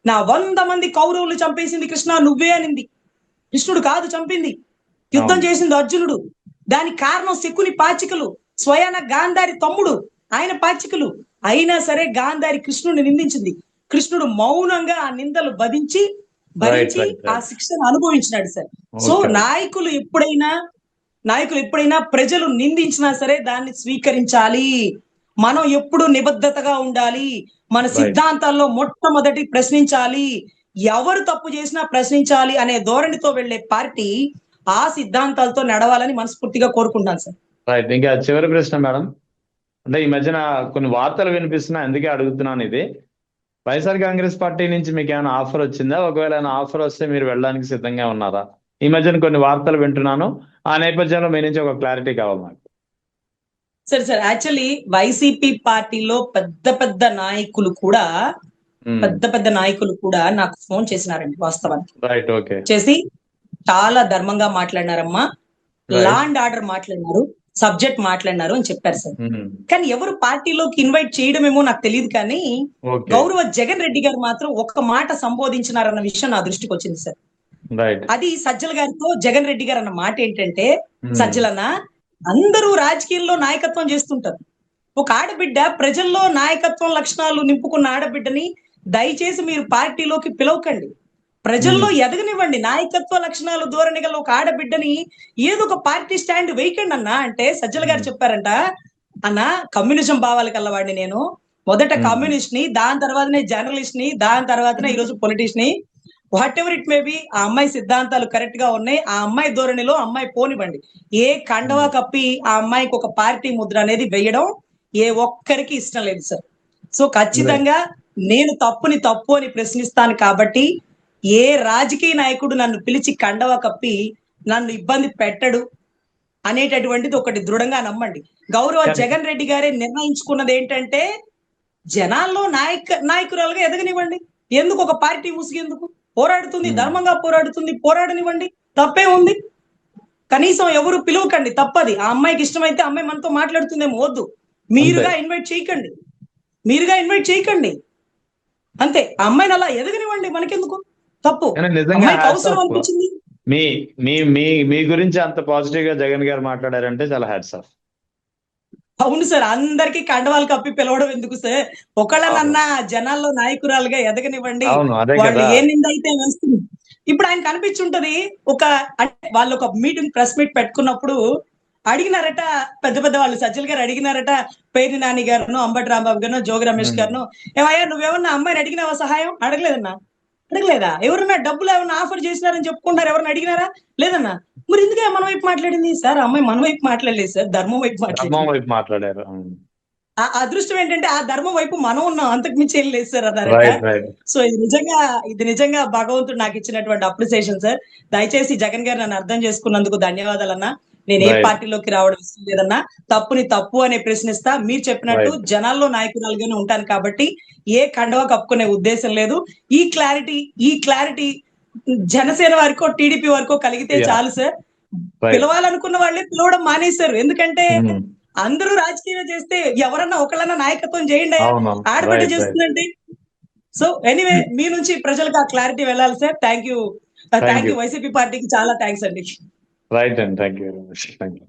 [SPEAKER 2] నా 100 మంది కౌరవులు చంపేసింది కృష్ణ నువ్వే అనింది. కృష్ణుడు కాదు చంపింది, యుద్ధం
[SPEAKER 1] అవును.
[SPEAKER 2] చేసింది అర్జునుడు. దానికి కారణం శకుని పాచికలు, స్వయాన గాంధారి తమ్ముడు ఆయన పాచికలు. అయినా సరే గాంధారి కృష్ణుడిని నిందించింది. కృష్ణుడు మౌనంగా ఆ నిందలు
[SPEAKER 1] రైట్,
[SPEAKER 2] భరించి
[SPEAKER 1] రైట్,
[SPEAKER 2] ఆ
[SPEAKER 1] రైట్.
[SPEAKER 2] శిక్షను అనుభవించినాడు సార్. So
[SPEAKER 1] okay.
[SPEAKER 2] నాయకులు ఎప్పుడైనా ప్రజలు నిందించినా సరే దాన్ని స్వీకరించాలి. మనం ఎప్పుడు నిబద్ధతగా ఉండాలి. మన
[SPEAKER 1] రైట్,
[SPEAKER 2] సిద్ధాంతాల్లో మొట్టమొదటి ప్రశ్నించాలి. ఎవరు తప్పు చేసినా ప్రశ్నించాలి అనే ధోరణితో వెళ్లే పార్టీ ఆ సిద్ధాంతాలతో నడవాలని మనస్ఫూర్తిగా కోరుకుంటాను సార్.
[SPEAKER 1] రైట్. ఇంకా చివరి ప్రశ్న మేడం. అంటే ఈ మధ్యన కొన్ని వార్తలు వినిపిస్తున్నాయి, అందుకే అడుగుతున్నాను ఇది. వైఎస్ఆర్ కాంగ్రెస్ పార్టీ నుంచి మీకు ఏమైనా ఆఫర్ వచ్చిందా? ఒకవేళ ఏమైనా ఆఫర్ వస్తే మీరు వెళ్ళడానికి సిద్ధంగా ఉన్నారా? ఈ మధ్యన కొన్ని వార్తలు వింటున్నాను, ఆ నేపథ్యంలో మీ నుంచి ఒక క్లారిటీ కావాలి నాకు.
[SPEAKER 2] సార్ యాక్చువల్లీ వైసీపీ పార్టీలో పెద్ద నాయకులు కూడా నాకు ఫోన్ చేసినారండి వాస్తవానికి.
[SPEAKER 1] రైట్. ఓకే.
[SPEAKER 2] చేసి చాలా ధర్మంగా మాట్లాడినారమ్మా, లా
[SPEAKER 1] రైట్.
[SPEAKER 2] అండ్ ఆర్డర్ మాట్లాడినారు, సబ్జెక్ట్ మాట్లాడినారు అని చెప్పారు సార్.
[SPEAKER 1] ఉమ్,
[SPEAKER 2] కానీ ఎవరు పార్టీలోకి ఇన్వైట్ చేయడమేమో నాకు తెలియదు, కానీ
[SPEAKER 1] ఓకే.
[SPEAKER 2] గౌరవ జగన్ రెడ్డి గారు మాత్రం ఒక్క మాట సంబోధించినారన్న విషయం నా దృష్టికి వచ్చింది సార్.
[SPEAKER 1] రైట్.
[SPEAKER 2] అది సజ్జల గారితో జగన్ రెడ్డి గారు అన్న మాట ఏంటంటే,
[SPEAKER 1] ఉమ్,
[SPEAKER 2] సజ్జలన్న అందరూ రాజకీయాల్లో నాయకత్వం చేస్తుంటారు, ఒక ఆడబిడ్డ ప్రజల్లో నాయకత్వం లక్షణాలు నింపుకున్న ఆడబిడ్డని దయచేసి మీరు పార్టీలోకి పిలవకండి, ప్రజల్లో
[SPEAKER 1] ఉమ్,
[SPEAKER 2] ఎదగనివ్వండి. నాయకత్వ లక్షణాలు ధోరణి గల ఒక ఆడబిడ్డని ఏదో ఒక పార్టీ స్టాండ్ వేయకండి అన్న అంటే సజ్జల గారు
[SPEAKER 1] ఉమ్,
[SPEAKER 2] చెప్పారంట, అన్న కమ్యూనిజం భావాలు కలవాడిని నేను, మొదట
[SPEAKER 1] ఉమ్,
[SPEAKER 2] కమ్యూనిస్ట్ ని, దాని తర్వాతనే జర్నలిస్ట్ ని, దాని తర్వాతనే ఈరోజు పొలిటీషియన్ ని. What ever it may be, ఆ అమ్మాయి సిద్ధాంతాలు కరెక్ట్ గా ఉన్నాయి, ఆ అమ్మాయి ధోరణిలో అమ్మాయి పోనివ్వండి. ఏ కండవా
[SPEAKER 1] ఉమ్,
[SPEAKER 2] కప్పి ఆ అమ్మాయికి ఒక పార్టీ ముద్ర అనేది వేయడం ఏ ఒక్కరికి ఇష్టం లేదు సార్. So
[SPEAKER 1] right.
[SPEAKER 2] ఖచ్చితంగా నేను తప్పుని తప్పు అని ప్రశ్నిస్తాను కాబట్టి ఏ రాజకీయ నాయకుడు నన్ను పిలిచి కండవా కప్పి నన్ను ఇబ్బంది పెట్టడు అనేటటువంటిది ఒకటి దృఢంగా నమ్మండి. గౌరవ
[SPEAKER 1] కానీ
[SPEAKER 2] జగన్ రెడ్డి గారే నిర్ణయించుకున్నది ఏంటంటే, జనాల్లో నాయకురాలుగా ఎదగనివ్వండి. ఎందుకు ఒక పార్టీ ముసుగెందుకు? పోరాడుతుంది,
[SPEAKER 1] ఉమ్,
[SPEAKER 2] ధర్మంగా పోరాడుతుంది, పోరాడనివ్వండి, తప్పే ఉంది. కనీసం ఎవరు పిలువకండి, తప్పది. ఆ అమ్మాయికి ఇష్టమైతే అమ్మాయి మనతో మాట్లాడుతుందేమో, వద్దు.
[SPEAKER 1] అంతే.
[SPEAKER 2] మీరుగా ఇన్వైట్ చేయకండి, అంతే. ఆ అమ్మాయిని అలా ఎదగనివ్వండి, మనకెందుకు తప్పు.
[SPEAKER 1] కానీ నిజంగా
[SPEAKER 2] అమ్మాయికి
[SPEAKER 1] హ్యాట్స్
[SPEAKER 2] అవసరం
[SPEAKER 1] ఆఫ్.
[SPEAKER 2] అనిపించింది.
[SPEAKER 1] మీ మీ మీ మీ గురించి అంత పాజిటివ్ గా జగన్ గారు మాట్లాడారంటే చాలా హ్యాట్స్ ఆఫ్.
[SPEAKER 2] అవును సార్, అందరికి కండవాలు కప్పి పిలవడం ఎందుకు సార్?
[SPEAKER 1] అవును,
[SPEAKER 2] ఒకళ్ళనన్నా జనాల్లో నాయకురాలుగా ఎదగనివ్వండి.
[SPEAKER 1] అవును, అదే
[SPEAKER 2] వాళ్ళు
[SPEAKER 1] కదా.
[SPEAKER 2] ఏ నింద అయితే వేస్తుంది. ఇప్పుడు ఆయన కనిపించుంటది, అంటే వాళ్ళు ఒక మీటింగ్, ప్రెస్ మీట్ పెట్టుకున్నప్పుడు అడిగినారట, పెద్ద వాళ్ళు సజ్జల గారు అడిగినారట, పేర్ని నాని గారును, అంబటి రాంబాబు గారు, జోగి రమేష్
[SPEAKER 1] ఉమ్,
[SPEAKER 2] గారును, ఏమయ్యా నువ్వేమన్నా అమ్మాయిని అడిగినావా సహాయం? అడగలేదా? ఎవరన్నా డబ్బులు ఏమన్నా ఆఫర్ చేసినారని చెప్పుకుంటారు, ఎవరన్నా అడిగినారా? లేదన్నా. మరి ఎందుకే మన వైపు మాట్లాడింది సార్? అమ్మాయి మన వైపు మాట్లాడలేదు సార్, ధర్మం వైపు
[SPEAKER 1] ధర్మం
[SPEAKER 2] మాట్లాడింది.
[SPEAKER 1] వైపు మాట్లాడారు.
[SPEAKER 2] ఆ అదృష్టం ఏంటంటే ఆ ధర్మం వైపు మనం ఉన్నాం, అంతకు మించి ఏం లేదు సార్ అన్నారట.
[SPEAKER 1] రైట్, రైట్,
[SPEAKER 2] సో ఇది నిజంగా భగవంతుడు నాకు ఇచ్చినటువంటి అప్రిసియేషన్ సార్. దయచేసి జగన్ గారు నన్ను అర్థం చేసుకున్నందుకు ధన్యవాదాలన్నా. నేను ఏ
[SPEAKER 1] రైట్,
[SPEAKER 2] పార్టీలోకి రావడం ఇష్టం లేదన్నా, తప్పుని తప్పు అనే ప్రశ్నిస్తా. మీరు చెప్పినట్టు
[SPEAKER 1] రైట్.
[SPEAKER 2] జనాల్లో నాయకురాలుగానే ఉంటాను కాబట్టి ఏ కండవ కప్పుకునే ఉద్దేశం లేదు. ఈ క్లారిటీ జనసేన వరకో టీడీపీ వరకో కలిగితే
[SPEAKER 1] యా,
[SPEAKER 2] చాలు సార్.
[SPEAKER 1] రైట్.
[SPEAKER 2] పిలవాలనుకున్న వాళ్ళే పిలవడం మానేశారు. ఎందుకంటే
[SPEAKER 1] ఉమ్,
[SPEAKER 2] అందరూ రాజకీయం చేస్తే ఎవరన్నా ఒకళ్ళన్నా నాయకత్వం చేయండి,
[SPEAKER 1] అవును,
[SPEAKER 2] ఆడబిడ్డ
[SPEAKER 1] రైట్, రైట్.
[SPEAKER 2] చేస్తుందండి. సో ఎనీవే, మీ నుంచి ప్రజలకు ఆ క్లారిటీ వెళ్ళాలి sir. Thank
[SPEAKER 1] thank
[SPEAKER 2] you
[SPEAKER 1] you.
[SPEAKER 2] YCP పార్టీకి చాలా థ్యాంక్స్ అండి.
[SPEAKER 1] రైట్ అండి, thank you very much. Thank you.